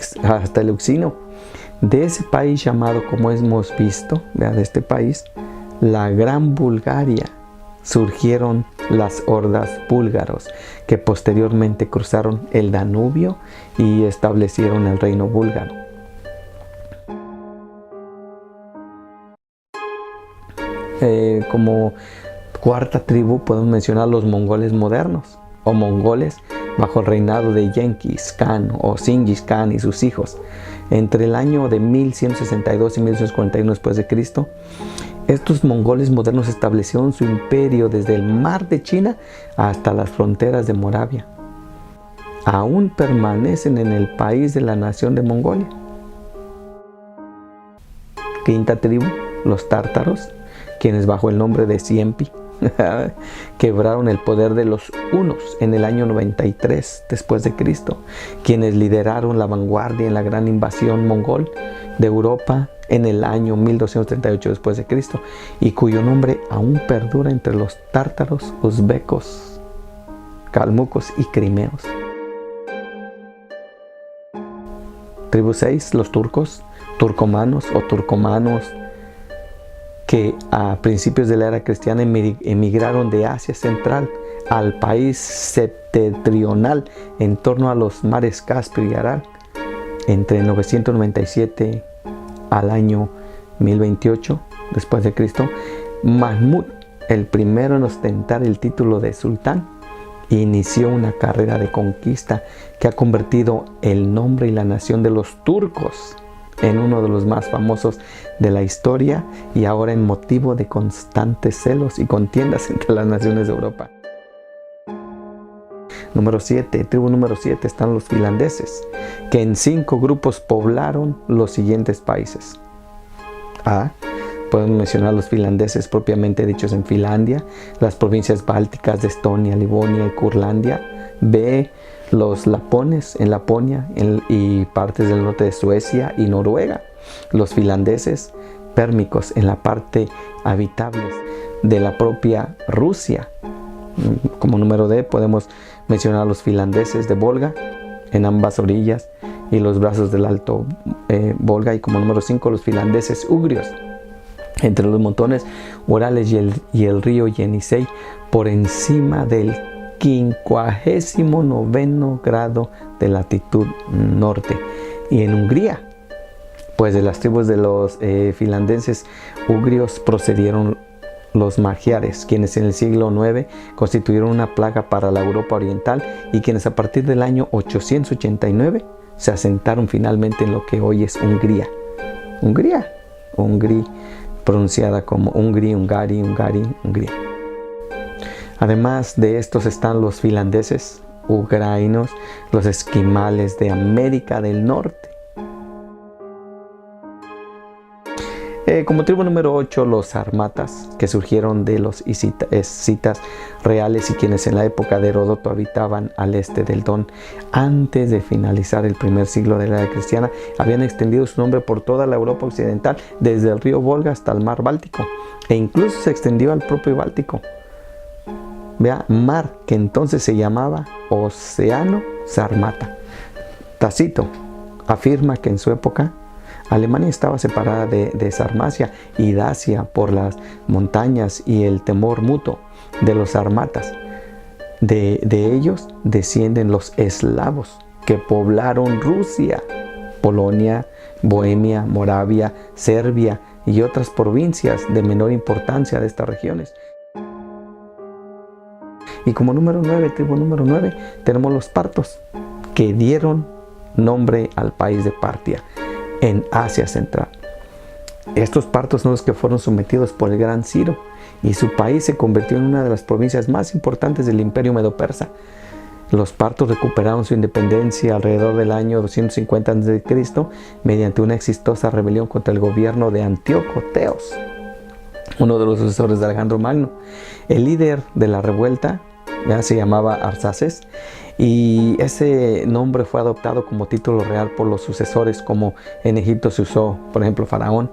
Speaker 3: Euxino. De ese país llamado, como hemos visto, ¿verdad? De este país, la Gran Bulgaria, surgieron las hordas búlgaros, que posteriormente cruzaron el Danubio y establecieron el reino búlgaro. Como cuarta tribu podemos mencionar los mongoles modernos, o mongoles bajo el reinado de Genghis Khan o Genghis Khan y sus hijos. Entre el año de 1162 y 1141 después de Cristo, estos mongoles modernos establecieron su imperio desde el mar de China hasta las fronteras de Moravia. Aún permanecen en el país de la nación de Mongolia. Quinta tribu, los tártaros, quienes bajo el nombre de Siempi quebraron el poder de los hunos en el año 93 después de Cristo, quienes lideraron la vanguardia en la gran invasión mongol de Europa en el año 1238 después de Cristo, y cuyo nombre aún perdura entre los tártaros, uzbecos, calmucos y crimeos. Tribu 6, los turcos, turcomanos o turcomanos, que a principios de la era cristiana emigraron de Asia Central al país septentrional en torno a los mares Caspio y Aral. Entre 997 al año 1028 después de Cristo, Mahmud, el primero en ostentar el título de sultán, inició una carrera de conquista que ha convertido el nombre y la nación de los turcos en uno de los más famosos de la historia, y ahora en motivo de constantes celos y contiendas entre las naciones de Europa. Tribu número 7 están los finlandeses, que en 5 grupos poblaron los siguientes países. A. Podemos mencionar los finlandeses propiamente dichos en Finlandia, las provincias bálticas de Estonia, Livonia y Curlandia. B. Los lapones en Laponia y partes del norte de Suecia y Noruega. Los finlandeses pérmicos en la parte habitable de la propia Rusia. Como número D podemos mencionar los finlandeses de Volga en ambas orillas y los brazos del Alto Volga. Y como número 5 los finlandeses ugrios entre los montones Urales y el río Yenisei, por encima del 59º grado de latitud norte. Y en Hungría, pues de las tribus de los finlandeses ugrios procedieron los magiares, quienes en el siglo IX constituyeron una plaga para la Europa oriental y quienes a partir del año 889 se asentaron finalmente en lo que hoy es Hungría. Hungría, pronunciada como Ungari, Hungría. Además de estos están los finlandeses, ucranianos, los esquimales de América del Norte. Como tribu número 8, los sarmatas, que surgieron de los escitas reales y quienes en la época de Heródoto habitaban al este del Don. Antes de finalizar el primer siglo de la era cristiana, habían extendido su nombre por toda la Europa occidental, desde el río Volga hasta el mar Báltico, e incluso se extendió al propio Báltico. Mar que entonces se llamaba Océano Sarmata. Tácito afirma que en su época Alemania estaba separada de Sarmacia y Dacia por las montañas y el temor mutuo de los sarmatas. De ellos descienden los eslavos que poblaron Rusia, Polonia, Bohemia, Moravia, Serbia y otras provincias de menor importancia de estas regiones. Y como tribu número 9, tenemos los partos, que dieron nombre al país de Partia, en Asia Central. Estos partos son los que fueron sometidos por el gran Ciro, y su país se convirtió en una de las provincias más importantes del imperio medo-persa. Los partos recuperaron su independencia alrededor del año 250 a.C. mediante una exitosa rebelión contra el gobierno de Antíoco Teos, uno de los sucesores de Alejandro Magno. El líder de la revuelta se llamaba Arsaces, y ese nombre fue adoptado como título real por los sucesores, como en Egipto se usó, por ejemplo, Faraón.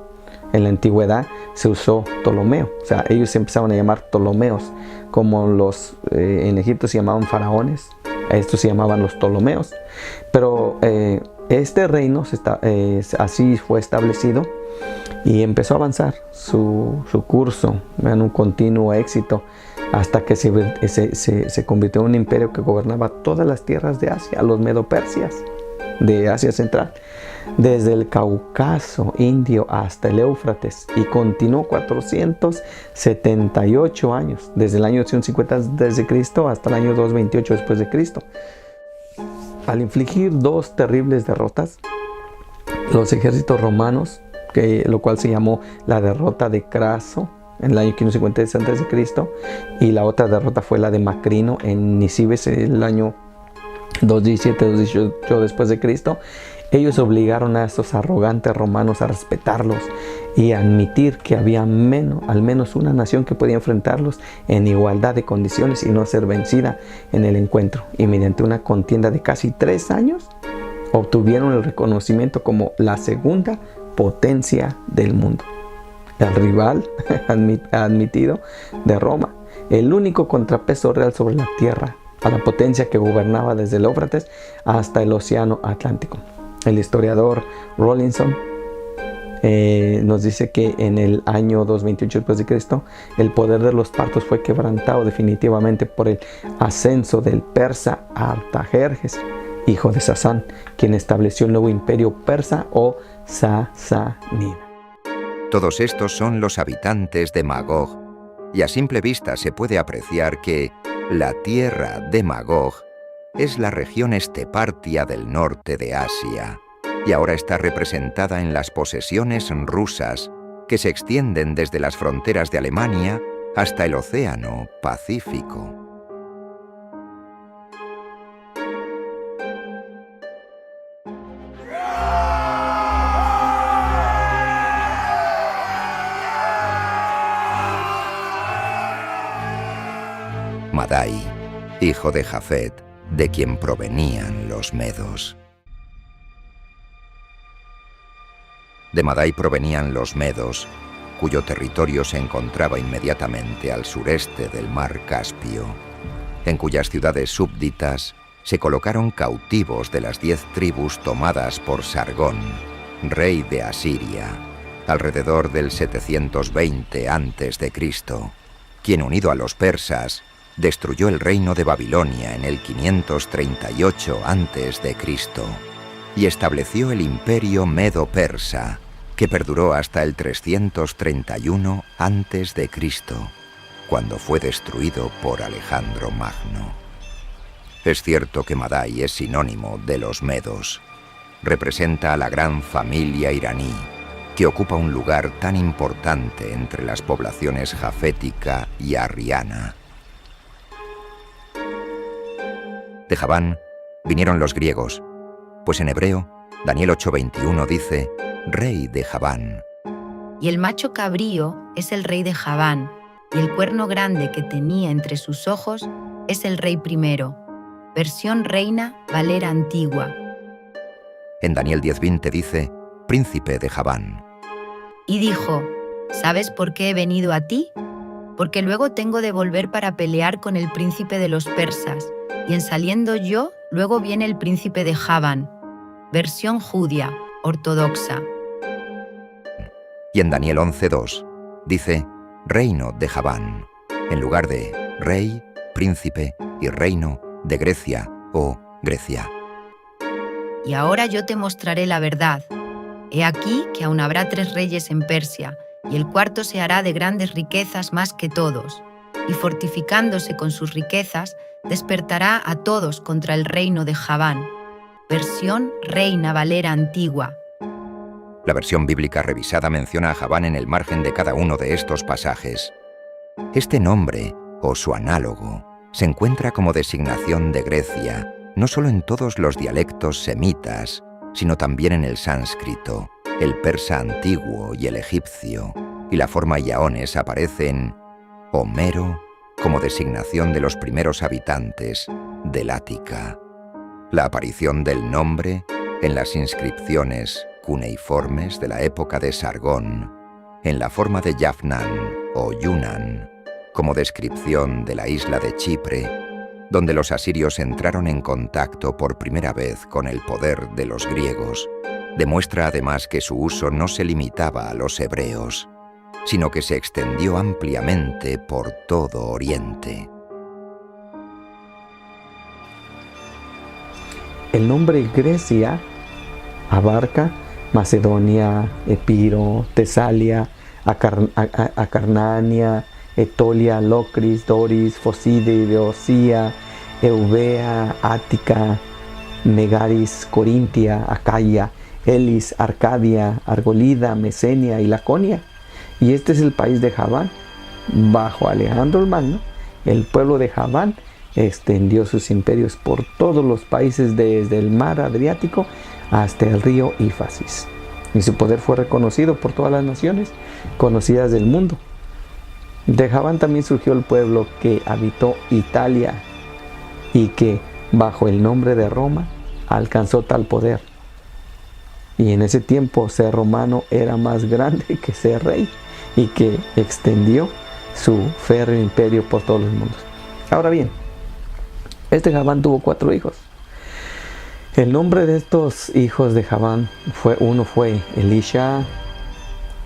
Speaker 3: En la antigüedad se usó Ptolomeo, o sea, ellos se empezaban a llamar Ptolomeos, como los en Egipto se llamaban faraones, a estos se llamaban los Ptolomeos. Pero este reino así fue establecido y empezó a avanzar su curso en un continuo éxito hasta que se convirtió en un imperio que gobernaba todas las tierras de Asia, los medo-persias de Asia Central, desde el Cáucaso indio hasta el Éufrates, y continuó 478 años, desde el año 150 d.C. hasta el año 228 después de Cristo. Al infligir dos terribles derrotas, los ejércitos romanos, lo cual se llamó la derrota de Craso en el año 550 a.C., y la otra derrota fue la de Macrino en Nisibis en el año 217-218 después de Cristo. Ellos obligaron a esos arrogantes romanos a respetarlos y a admitir que había al menos una nación que podía enfrentarlos en igualdad de condiciones y no ser vencida en el encuentro. Y mediante una contienda de casi 3 años, obtuvieron el reconocimiento como la segunda potencia del mundo. El rival admitido de Roma, el único contrapeso real sobre la tierra, a la potencia que gobernaba desde el Éufrates hasta el Océano Atlántico. El historiador Rawlinson nos dice que en el año 228 después de Cristo, el poder de los partos fue quebrantado definitivamente por el ascenso del persa Artajerjes, hijo de Sasán, quien estableció el nuevo imperio persa o Sasánida.
Speaker 1: Todos estos son los habitantes de Magog, y a simple vista se puede apreciar que la tierra de Magog es la región estepartia del norte de Asia, y ahora está representada en las posesiones rusas que se extienden desde las fronteras de Alemania hasta el Océano Pacífico. Madai, hijo de Jafet, de quien provenían los medos. De Madai provenían los medos, cuyo territorio se encontraba inmediatamente al sureste del mar Caspio, en cuyas ciudades súbditas se colocaron cautivos de las 10 tribus tomadas por Sargón, rey de Asiria, alrededor del 720 a.C., quien, unido a los persas, destruyó el reino de Babilonia en el 538 a.C. y estableció el imperio medo-persa, que perduró hasta el 331 a.C., cuando fue destruido por Alejandro Magno. Es cierto que Madai es sinónimo de los medos. Representa a la gran familia iraní, que ocupa un lugar tan importante entre las poblaciones jafética y arriana. De Javán vinieron los griegos, pues en hebreo, Daniel 8:21 dice, rey de Javán.
Speaker 2: Y el macho cabrío es el rey de Javán, y el cuerno grande que tenía entre sus ojos es el rey primero. Versión Reina Valera Antigua.
Speaker 1: En Daniel 10:20 dice, príncipe de Javán.
Speaker 2: Y dijo, ¿sabes por qué he venido a ti? Porque luego tengo de volver para pelear con el príncipe de los persas, y en saliendo yo, luego viene el príncipe de Javán. Versión judía, ortodoxa.
Speaker 1: Y en Daniel 11:2 dice, reino de Javán, en lugar de rey, príncipe y reino de Grecia o Grecia.
Speaker 2: Y ahora yo te mostraré la verdad. He aquí que aún habrá 3 reyes en Persia, y el cuarto se hará de grandes riquezas más que todos, y fortificándose con sus riquezas, despertará a todos contra el reino de Javán. Versión Reina Valera Antigua.
Speaker 1: La versión bíblica revisada menciona a Javán en el margen de cada uno de estos pasajes. Este nombre, o su análogo, se encuentra como designación de Grecia, no solo en todos los dialectos semitas, sino también en el sánscrito, el persa antiguo y el egipcio, y la forma iaones aparece en Homero como designación de los primeros habitantes del Ática. La aparición del nombre en las inscripciones cuneiformes de la época de Sargón, en la forma de Yafnan o Yunan, como descripción de la isla de Chipre, donde los asirios entraron en contacto por primera vez con el poder de los griegos, demuestra además que su uso no se limitaba a los hebreos. sino que se extendió ampliamente por todo Oriente.
Speaker 3: El nombre Grecia abarca Macedonia, Epiro, Tesalia, Acarnania, Etolia, Locris, Doris, Focide, Beocia, Eubea, Ática, Megaris, Corintia, Acaya, Elis, Arcadia, Argolida, Mesenia y Laconia. Y este es el país de Javán. Bajo Alejandro el Magno, el pueblo de Javán extendió sus imperios por todos los países desde el mar Adriático hasta el río Éufrates. Y su poder fue reconocido por todas las naciones conocidas del mundo. De Javán también surgió el pueblo que habitó Italia y que, bajo el nombre de Roma, alcanzó tal poder. Y en ese tiempo ser romano era más grande que ser rey y que extendió su férreo imperio por todos los mundos. Ahora bien, este Javán tuvo 4 hijos. El nombre de estos hijos de Javán uno fue Elisha,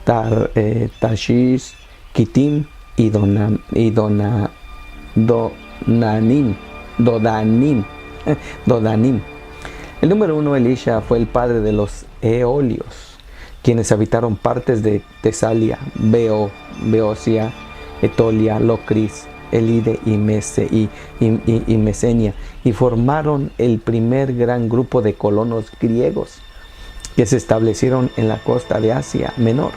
Speaker 3: Tarshish, Kitim y Dodanim. El número 1, Elisha, fue el padre de los eolios, quienes habitaron partes de Tesalia, Beocia, Etolia, Locris, Elide y Mesenia, y formaron el primer gran grupo de colonos griegos que se establecieron en la costa de Asia Menor.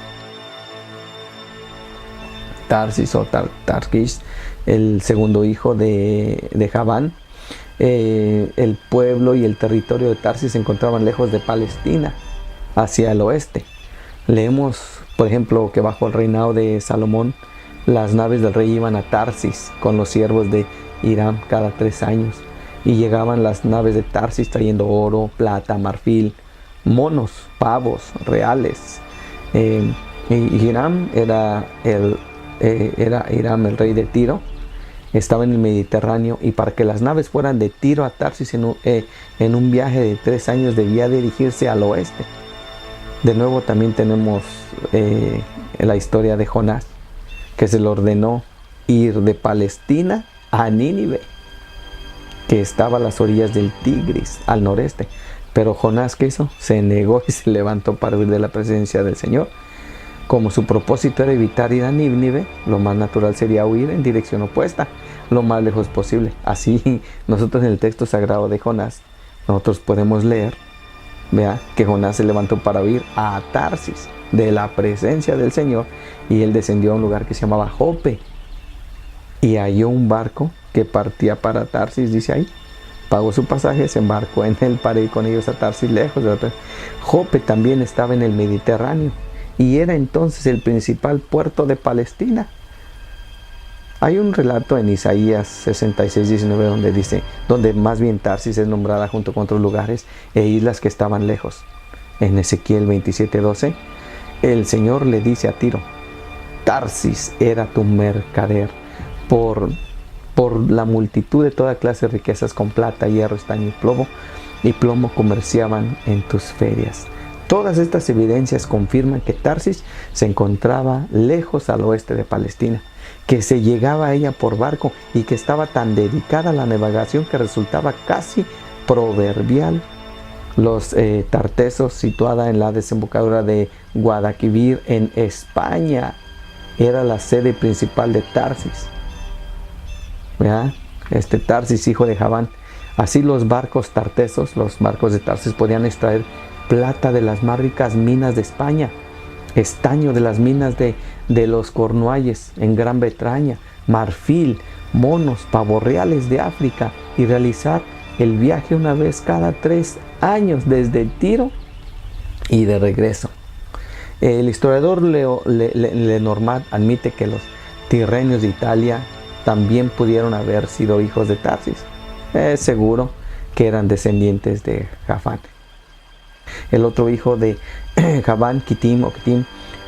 Speaker 3: Tarsis o Tarkish, el segundo hijo de Javán. El pueblo y el territorio de Tarsis se encontraban lejos de Palestina, hacia el oeste. Leemos, por ejemplo, que bajo el reinado de Salomón, las naves del rey iban a Tarsis con los siervos de Hiram cada 3 años. Y llegaban las naves de Tarsis trayendo oro, plata, marfil, monos, pavos, reales. Y Hiram era Hiram, el rey de Tiro. Estaba en el Mediterráneo, y para que las naves fueran de Tiro a Tarsis en un viaje de 3 años debía dirigirse al oeste. De nuevo también tenemos la historia de Jonás, que se le ordenó ir de Palestina a Nínive, que estaba a las orillas del Tigris, al noreste. Pero Jonás, ¿qué hizo? Se negó y se levantó para huir de la presencia del Señor. Como su propósito era evitar ir a Nínive, lo más natural sería huir en dirección opuesta, lo más lejos posible. Así, nosotros en el texto sagrado de Jonás, nosotros podemos leer, vea, que Jonás se levantó para huir a Tarsis, de la presencia del Señor, y él descendió a un lugar que se llamaba Jope, y halló un barco que partía para Tarsis, dice ahí. Pagó su pasaje, se embarcó en él para ir con ellos a Tarsis, lejos de la presencia. Jope también estaba en el Mediterráneo, y era entonces el principal puerto de Palestina. Hay un relato en Isaías 66:19 donde más bien Tarsis es nombrada junto con otros lugares e islas que estaban lejos. En Ezequiel 27:12, el Señor le dice a Tiro: Tarsis era tu mercader, por la multitud de toda clase de riquezas con plata, hierro, estaño y plomo comerciaban en tus ferias. Todas estas evidencias confirman que Tarsis se encontraba lejos al oeste de Palestina, que se llegaba a ella por barco y que estaba tan dedicada a la navegación que resultaba casi proverbial. Los Tartesos, situada en la desembocadura de Guadalquivir en España, era la sede principal de Tarsis. ¿Verdad? Tarsis, hijo de Javán. Así los barcos tartesos, los barcos de Tarsis, podían extraer plata de las más ricas minas de España, estaño de las minas de los Cornualles en Gran Bretaña, marfil, monos, pavos reales de África, y realizar el viaje una vez cada 3 años desde Tiro y de regreso. El historiador Lenormand admite que los tirrenios de Italia también pudieron haber sido hijos de Tarsis. Es seguro que eran descendientes de Javán. El otro hijo de Javán, Kitim,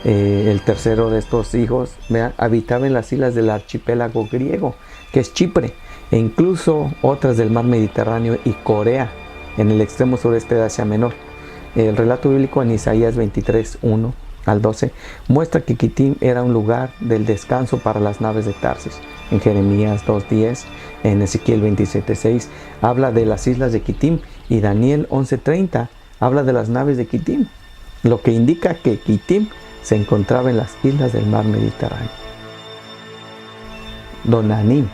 Speaker 3: el tercero de estos hijos, habitaba en las islas del archipiélago griego, que es Chipre, e incluso otras del mar Mediterráneo y Corea, en el extremo sureste de Asia Menor. El relato bíblico en Isaías 23:1 al 12, muestra que Kitim era un lugar del descanso para las naves de Tarsis. En Jeremías 2.10, en Ezequiel 27.6, habla de las islas de Kitim, y Daniel 11.30 habla de las naves de Kitim, lo que indica que Kitim se encontraba en las islas del mar Mediterráneo. Donanim,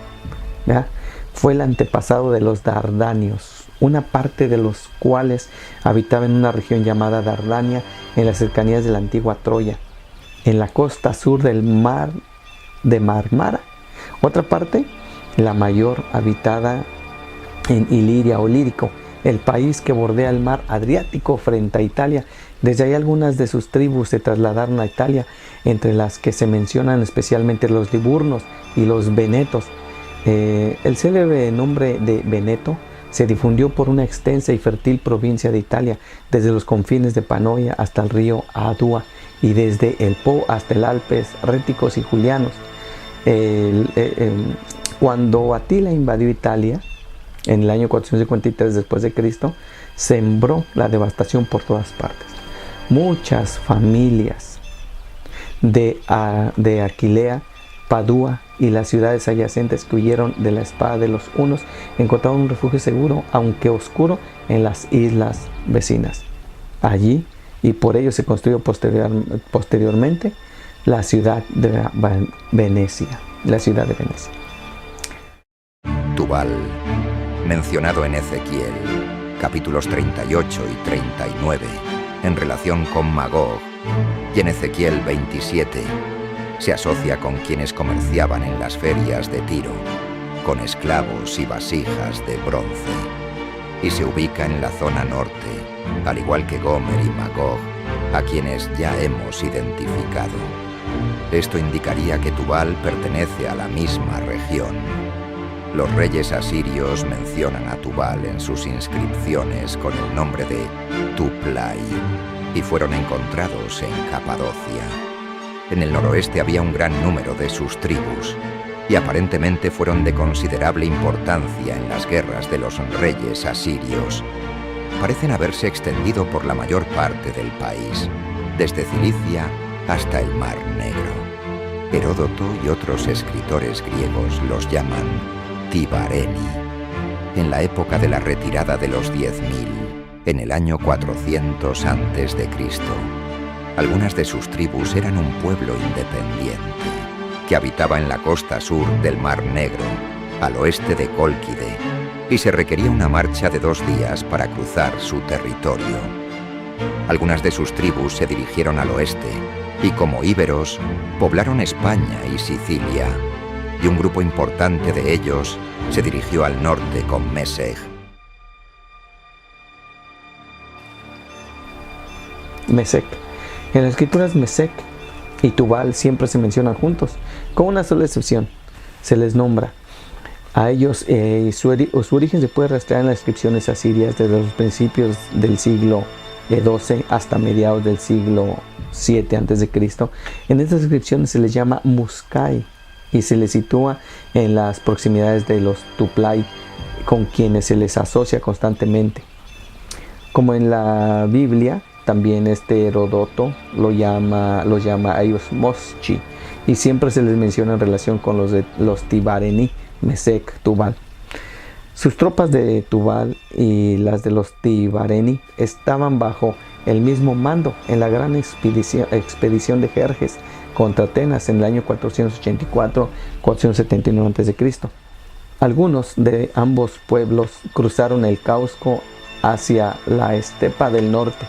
Speaker 3: ¿ya?, fue el antepasado de los dardanios, una parte de los cuales habitaba en una región llamada Dardania, en las cercanías de la antigua Troya, en la costa sur del mar de Marmara. Otra parte, la mayor, habitada en Iliria o Lírico, el país que bordea el mar Adriático frente a Italia. Desde ahí algunas de sus tribus se trasladaron a Italia, entre las que se mencionan especialmente los liburnos y los venetos. El célebre nombre de Veneto se difundió por una extensa y fértil provincia de Italia, desde los confines de Panonia hasta el río Adua, y desde el Po hasta el Alpes réticos y julianos. Cuando Atila invadió Italia en el año 453 después de Cristo, sembró la devastación por todas partes. Muchas familias de Aquilea, Padua y las ciudades adyacentes que huyeron de la espada de los hunos encontraron un refugio seguro, aunque oscuro, en las islas vecinas. Allí, y por ello se construyó posteriormente la ciudad de Venecia.
Speaker 1: Tubal, mencionado en Ezequiel, capítulos 38 y 39, en relación con Magog, y en Ezequiel 27, se asocia con quienes comerciaban en las ferias de Tiro, con esclavos y vasijas de bronce, y se ubica en la zona norte, al igual que Gomer y Magog, a quienes ya hemos identificado. Esto indicaría que Tubal pertenece a la misma región. Los reyes asirios mencionan a Tubal en sus inscripciones con el nombre de Tuplai, y fueron encontrados en Capadocia. En el noroeste había un gran número de sus tribus, y aparentemente fueron de considerable importancia en las guerras de los reyes asirios. Parecen haberse extendido por la mayor parte del país, desde Cilicia hasta el Mar Negro. Heródoto y otros escritores griegos los llaman Tibareni. En la época de la retirada de los 10.000, en el año 400 a.C., algunas de sus tribus eran un pueblo independiente que habitaba en la costa sur del Mar Negro, al oeste de Cólquide, y se requería una marcha de 2 días para cruzar su territorio. Algunas de sus tribus se dirigieron al oeste y, como íberos, poblaron España y Sicilia, y un grupo importante de ellos se dirigió al norte con Mesech.
Speaker 3: Mesech. En las escrituras, Mesech y Tubal siempre se mencionan juntos, con una sola excepción: se les nombra a ellos. Su origen se puede rastrear en las inscripciones asirias desde los principios del siglo XII hasta mediados del siglo VII a.C. En estas inscripciones se les llama Muskai y se les sitúa en las proximidades de los Tuplai, con quienes se les asocia constantemente. Como en la Biblia, también Heródoto los llama a ellos Moschi, y siempre se les menciona en relación con los Tibareni, Mesech, Tubal. Sus tropas de Tubal y las de los Tibareni estaban bajo el mismo mando en la gran expedición de Jerjes contra Atenas en el año 484-479 a.C. Algunos de ambos pueblos cruzaron el Cáucaso hacia la estepa del norte,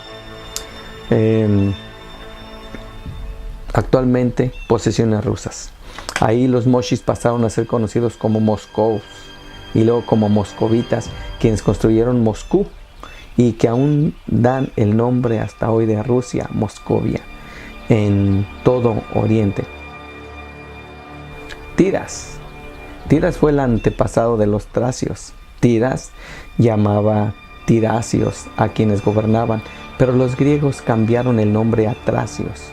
Speaker 3: actualmente posesiones rusas. Ahí los moshis pasaron a ser conocidos como moscovos y luego como moscovitas, quienes construyeron Moscú y que aún dan el nombre hasta hoy de Rusia, Moscovia, en todo Oriente. Tiras. Tiras fue el antepasado de los tracios. Tiras llamaba Tirasios a quienes gobernaban, pero los griegos cambiaron el nombre a tracios.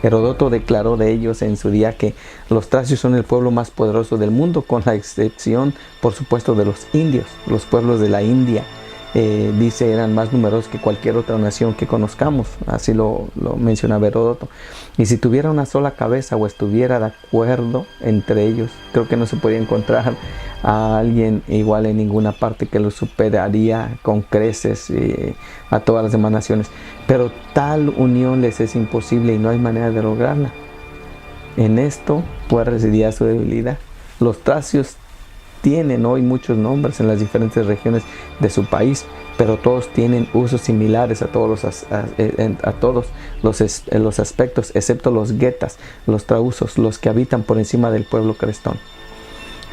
Speaker 3: Heródoto declaró de ellos en su día que los tracios son el pueblo más poderoso del mundo, con la excepción, por supuesto, de los indios, los pueblos de la India, dice eran más numerosos que cualquier otra nación que conozcamos, así lo mencionaba Heródoto. Y si tuviera una sola cabeza o estuviera de acuerdo entre ellos, creo que no se podía encontrar a alguien igual en ninguna parte que lo superaría con creces a todas las demás naciones. Pero tal unión les es imposible y no hay manera de lograrla. En esto pues residía su debilidad. Los tracios tienen hoy muchos nombres en las diferentes regiones de su país, pero todos tienen usos similares a todos los aspectos, excepto los guetas, los trausos, los que habitan por encima del pueblo crestón.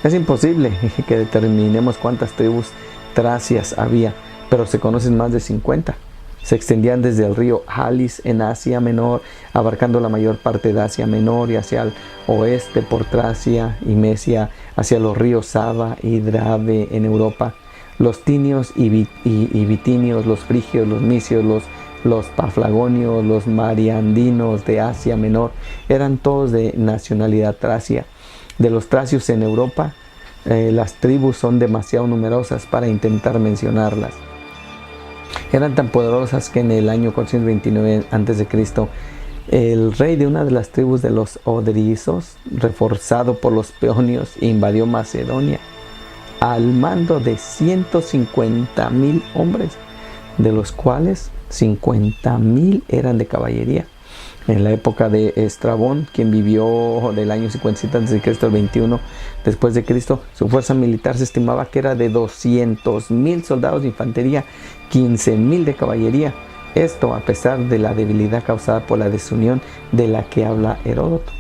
Speaker 3: Es imposible que determinemos cuántas tribus tracias había, pero se conocen más de 50. Se extendían desde el río Halis en Asia Menor, abarcando la mayor parte de Asia Menor y hacia el oeste por Tracia y Mesia, hacia los ríos Saba y Drave en Europa. Los tinios y bitinios, los frigios, los misios, los paflagonios, los mariandinos de Asia Menor, eran todos de nacionalidad tracia. De los tracios en Europa, las tribus son demasiado numerosas para intentar mencionarlas. Eran tan poderosas que en el año 429 a.C., el rey de una de las tribus de los odrizos, reforzado por los peonios, invadió Macedonia al mando de 150,000 hombres, de los cuales 50,000 eran de caballería. En la época de Estrabón, quien vivió del año 57 a.C. al 21 después de Cristo, su fuerza militar se estimaba que era de 200,000 soldados de infantería, 15,000 de caballería. Esto a pesar de la debilidad causada por la desunión de la que habla Heródoto.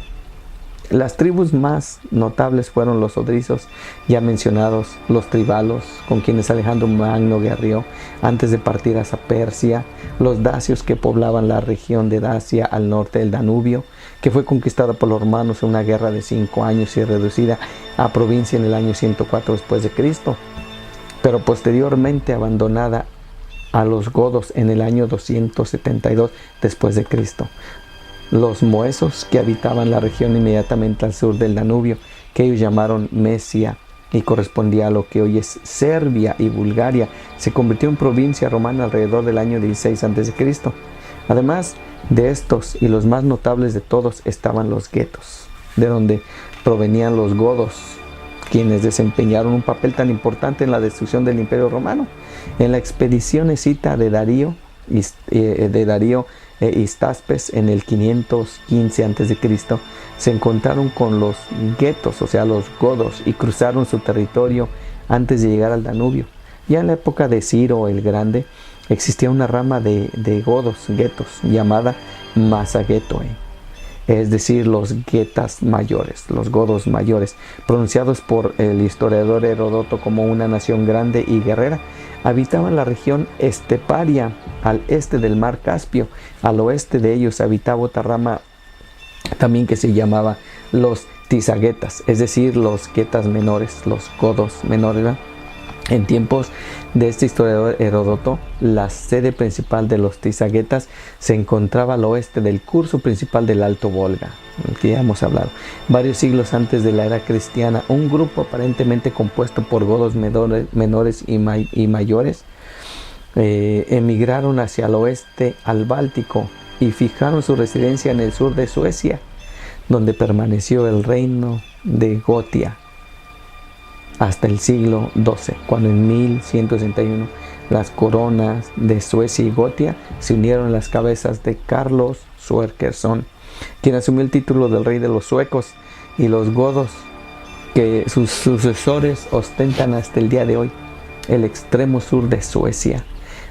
Speaker 3: Las tribus más notables fueron los odrizos, ya mencionados, los tribalos, con quienes Alejandro Magno guerreó antes de partir hacia Persia, los dacios que poblaban la región de Dacia al norte del Danubio, que fue conquistada por los romanos en una guerra de 5 años y reducida a provincia en el año 104 después de Cristo, pero posteriormente abandonada a los godos en el año 272 después de Cristo. Los moesos que habitaban la región inmediatamente al sur del Danubio, que ellos llamaron Mesia y correspondía a lo que hoy es Serbia y Bulgaria, se convirtió en provincia romana alrededor del año 16 a.C. Además de estos y los más notables de todos estaban los guetos, de donde provenían los godos, quienes desempeñaron un papel tan importante en la destrucción del Imperio Romano. En la expedición escita de Darío Histaspes en el 515 a.C. se encontraron con los guetos, o sea los godos, y cruzaron su territorio antes de llegar al Danubio. Ya en la época de Ciro el Grande existía una rama de godos, guetos, llamada Masagetoe, es decir, los guetas mayores, los godos mayores, pronunciados por el historiador Heródoto como una nación grande y guerrera. Habitaban la región esteparia al este del mar Caspio. Al oeste de ellos habitaba otra rama también que se llamaba los tisaguetas, es decir, los guetas menores, los godos menores, ¿verdad? En tiempos de este historiador Heródoto, la sede principal de los tisaguetas se encontraba al oeste del curso principal del Alto Volga, del que ya hemos hablado. Varios siglos antes de la era cristiana, un grupo aparentemente compuesto por godos menores y mayores emigraron hacia el oeste al Báltico y fijaron su residencia en el sur de Suecia, donde permaneció el reino de Gotia hasta el siglo XII, cuando en 1161 las coronas de Suecia y Gotia se unieron en las cabezas de Carlos Sverkersson, quien asumió el título del rey de los suecos, y los godos que sus sucesores ostentan hasta el día de hoy. El extremo sur de Suecia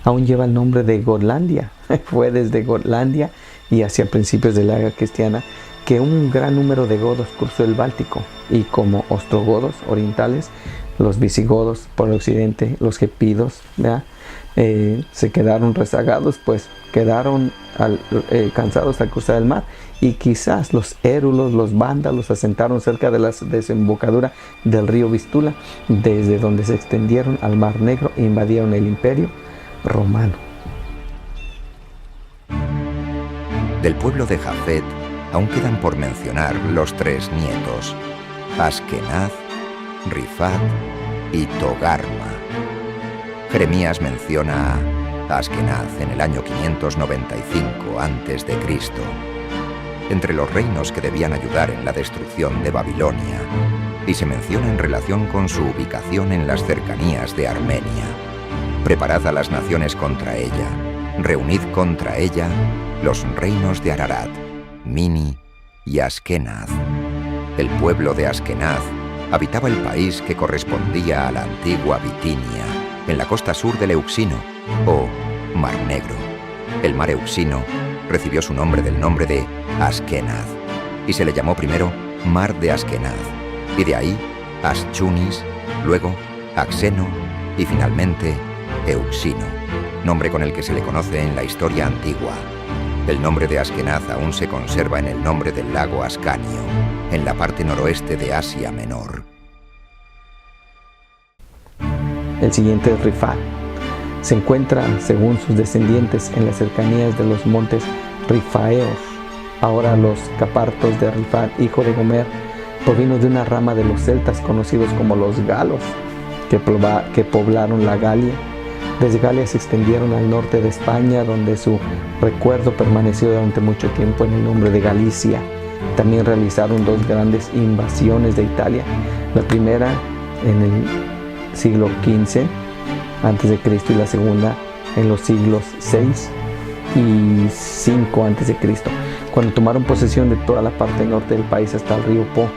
Speaker 3: aún lleva el nombre de Gotlandia. Fue desde Gotlandia y hacia principios de la era cristiana que un gran número de godos cruzó el Báltico, y como ostrogodos orientales, los visigodos por el occidente, los gepidos, se quedaron rezagados, pues quedaron cansados al cruzar el mar, y quizás los érulos, los vándalos, asentaron cerca de la desembocadura del río Vístula, desde donde se extendieron al Mar Negro e invadieron el Imperio Romano.
Speaker 1: Del pueblo de Jafet aún quedan por mencionar los 3 nietos, Askenaz, Rifat y Togarma. Jeremías menciona a Askenaz en el año 595 a.C., entre los reinos que debían ayudar en la destrucción de Babilonia, y se menciona en relación con su ubicación en las cercanías de Armenia. Preparad a las naciones contra ella, reunid contra ella los reinos de Ararat, Mini y Askenaz. El pueblo de Askenaz habitaba el país que correspondía a la antigua Bitinia, en la costa sur del Euxino, o Mar Negro. El mar Euxino recibió su nombre del nombre de Askenaz, y se le llamó primero Mar de Askenaz, y de ahí Aschunis, luego Axeno y finalmente Euxino, nombre con el que se le conoce en la historia antigua. El nombre de Askenaz aún se conserva en el nombre del lago Ascanio, en la parte noroeste de Asia Menor.
Speaker 3: El siguiente es Rifat. Se encuentra, según sus descendientes, en las cercanías de los montes Rifaeos. Ahora los capartos de Rifat, hijo de Gomer, provino de una rama de los celtas conocidos como los galos, que poblaron la Galia. Desde Galia se extendieron al norte de España, donde su recuerdo permaneció durante mucho tiempo en el nombre de Galicia. También realizaron dos grandes invasiones de Italia. La primera en el siglo XV a.C. y la segunda en los siglos VI y V a.C., cuando tomaron posesión de toda la parte norte del país hasta el río Po.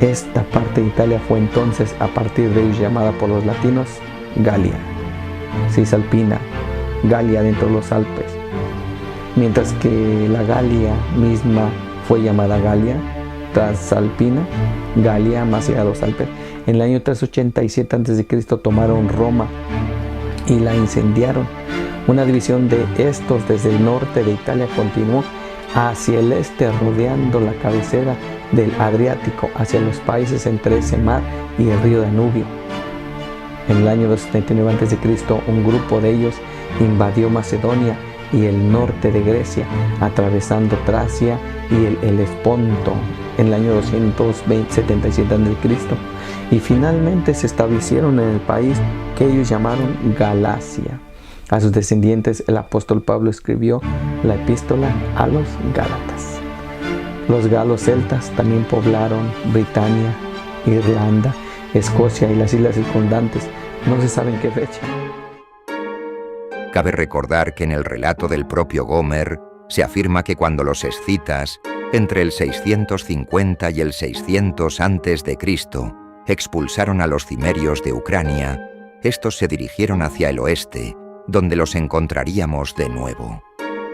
Speaker 3: Esta parte de Italia fue entonces, a partir de ellos, llamada por los latinos Galia, Cisalpina, Galia dentro de los Alpes, mientras que la Galia misma fue llamada Galia Transalpina, Galia más allá de los Alpes. En el año 387 a.C. tomaron Roma y la incendiaron. Una división de estos desde el norte de Italia continuó hacia el este, rodeando la cabecera del Adriático, hacia los países entre ese mar y el río Danubio. En el año 279 a.C., un grupo de ellos invadió Macedonia y el norte de Grecia, atravesando Tracia y el Helesponto en el año 277 a.C. y finalmente se establecieron en el país que ellos llamaron Galacia. A sus descendientes el apóstol Pablo escribió la epístola a los Gálatas. Los galos celtas también poblaron Britania, Irlanda, Escocia y las islas circundantes. No se sabe en qué fecha.
Speaker 1: Cabe recordar que en el relato del propio Gomer se afirma que cuando los escitas, entre el 650 y el 600 a.C., expulsaron a los cimerios de Ucrania, estos se dirigieron hacia el oeste, donde los encontraríamos de nuevo.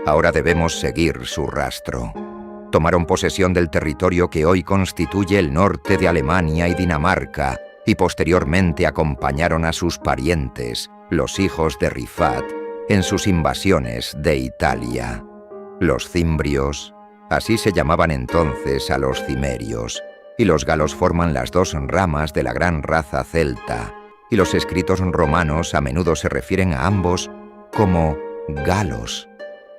Speaker 1: Ahora debemos seguir su rastro. Tomaron posesión del territorio que hoy constituye el norte de Alemania y Dinamarca, y posteriormente acompañaron a sus parientes, los hijos de Rifat, en sus invasiones de Italia. Los cimbrios, así se llamaban entonces a los cimerios, y los galos forman las dos ramas de la gran raza celta, y los escritos romanos a menudo se refieren a ambos como galos.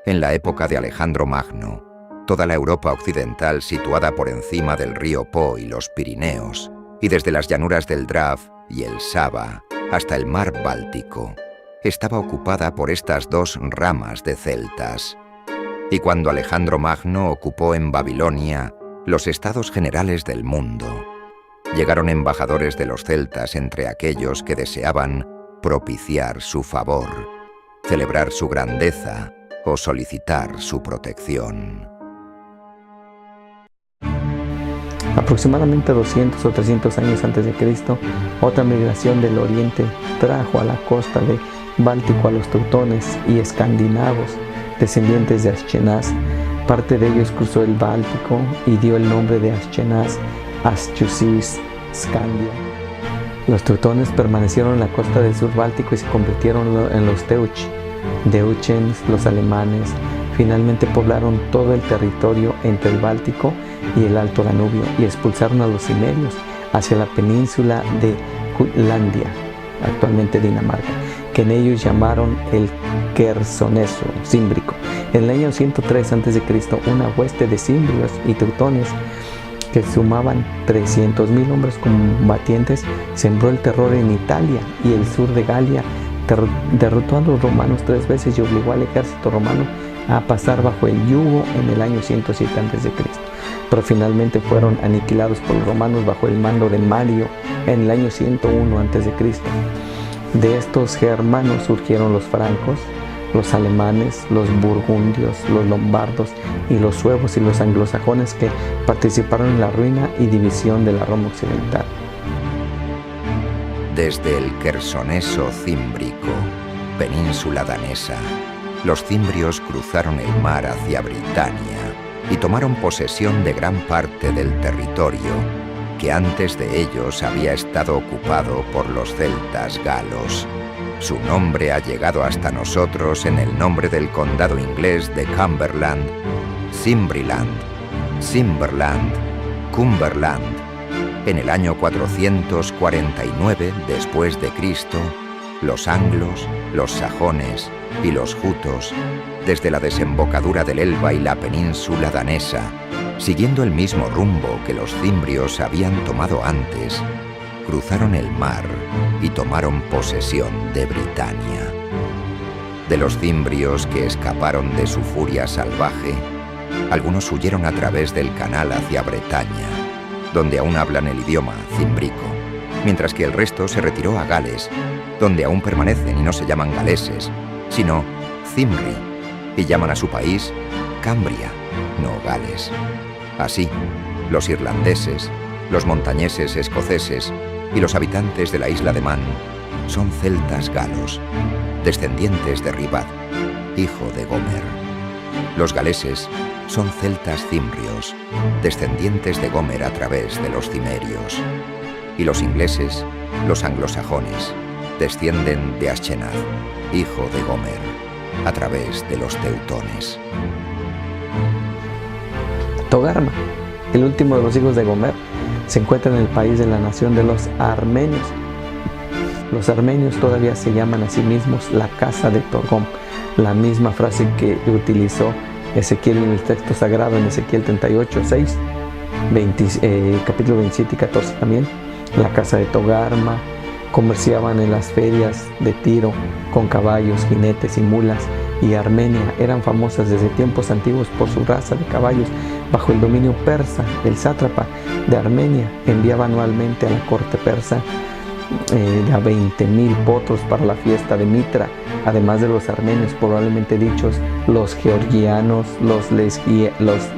Speaker 1: En la época de Alejandro Magno, toda la Europa occidental situada por encima del río Po y los Pirineos, y desde las llanuras del Drave y el Sava hasta el mar Báltico, estaba ocupada por estas dos ramas de celtas. Y cuando Alejandro Magno ocupó en Babilonia los estados generales del mundo, llegaron embajadores de los celtas entre aquellos que deseaban propiciar su favor, celebrar su grandeza o solicitar su protección.
Speaker 3: Aproximadamente 200 o 300 años antes de Cristo, otra migración del oriente trajo a la costa de Báltico a los teutones y escandinavos, descendientes de Askenaz. Parte de ellos cruzó el Báltico y dio el nombre de Askenaz, Aschusis, Scandia. Los teutones permanecieron en la costa del sur báltico y se convirtieron en los Teuch, Deutschens, los alemanes. Finalmente poblaron todo el territorio entre el Báltico y el Alto Danubio y expulsaron a los cimerios hacia la península de Jutlandia, actualmente Dinamarca, que en ellos llamaron el Quersoneso, címbrico. En el año 103 a.C., una hueste de cimbrios y teutones que sumaban 300.000 hombres combatientes sembró el terror en Italia y el sur de Galia, derrotó a los romanos 3 veces y obligó al ejército romano a pasar bajo el yugo en el año 107 a.C. Pero finalmente fueron aniquilados por los romanos bajo el mando de Mario en el año 101 a.C. De estos germanos surgieron los francos, los alemanes, los burgundios, los lombardos y los suevos y los anglosajones que participaron en la ruina y división de la Roma occidental.
Speaker 1: Desde el Quersoneso címbrico, península danesa, los cimbrios cruzaron el mar hacia Britania y tomaron posesión de gran parte del territorio que antes de ellos había estado ocupado por los celtas galos. Su nombre ha llegado hasta nosotros en el nombre del condado inglés de Cumberland, Cimbriland, Cimberland, Cumberland. En el año 449 después de Cristo, los anglos, los sajones y los jutos, desde la desembocadura del Elba y la península danesa, siguiendo el mismo rumbo que los cimbrios habían tomado antes, cruzaron el mar y tomaron posesión de Britania. De los cimbrios que escaparon de su furia salvaje, algunos huyeron a través del canal hacia Bretaña, donde aún hablan el idioma cimbrico, mientras que el resto se retiró a Gales, donde aún permanecen y no se llaman galeses, sino Cimri, y llaman a su país Cambria, no Gales. Así, los irlandeses, los montañeses escoceses y los habitantes de la isla de Man son celtas galos, descendientes de Ribad, hijo de Gomer. Los galeses son celtas cimbrios, descendientes de Gomer a través de los cimerios. Y los ingleses, los anglosajones, descienden de Aschenaz, hijo de Gomer, a través de los teutones.
Speaker 3: Togarma, el último de los hijos de Gomer, se encuentra en el país de la nación de los armenios. Los armenios todavía se llaman a sí mismos la casa de Togom, la misma frase que utilizó Ezequiel en el texto sagrado en Ezequiel 38, 6, capítulo 27 y 14 también. La casa de Togarma. Comerciaban en las ferias de Tiro con caballos, jinetes y mulas, y Armenia eran famosas desde tiempos antiguos por su raza de caballos. Bajo el dominio persa, el sátrapa de Armenia enviaba anualmente a la corte persa a 20,000 potros para la fiesta de Mitra, además de los armenios probablemente dichos, los georgianos, los lesgianos,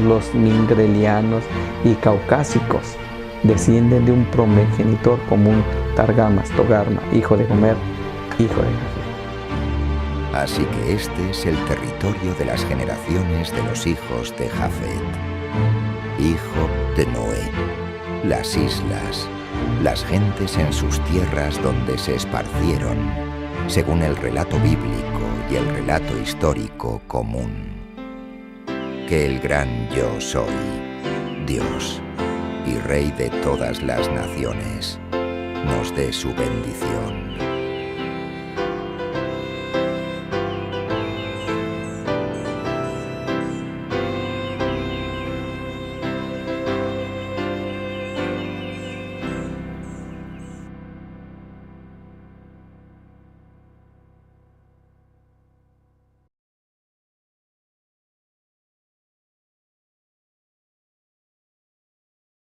Speaker 3: los mingrelianos y caucásicos. Descienden de un progenitor común, Targamas, Togarma, hijo de Gomer, hijo de Jafet.
Speaker 1: Así que este es el territorio de las generaciones de los hijos de Jafet, hijo de Noé, las islas, las gentes en sus tierras donde se esparcieron, según el relato bíblico y el relato histórico común. Que el gran yo soy, Dios y Rey de todas las naciones, nos dé su bendición.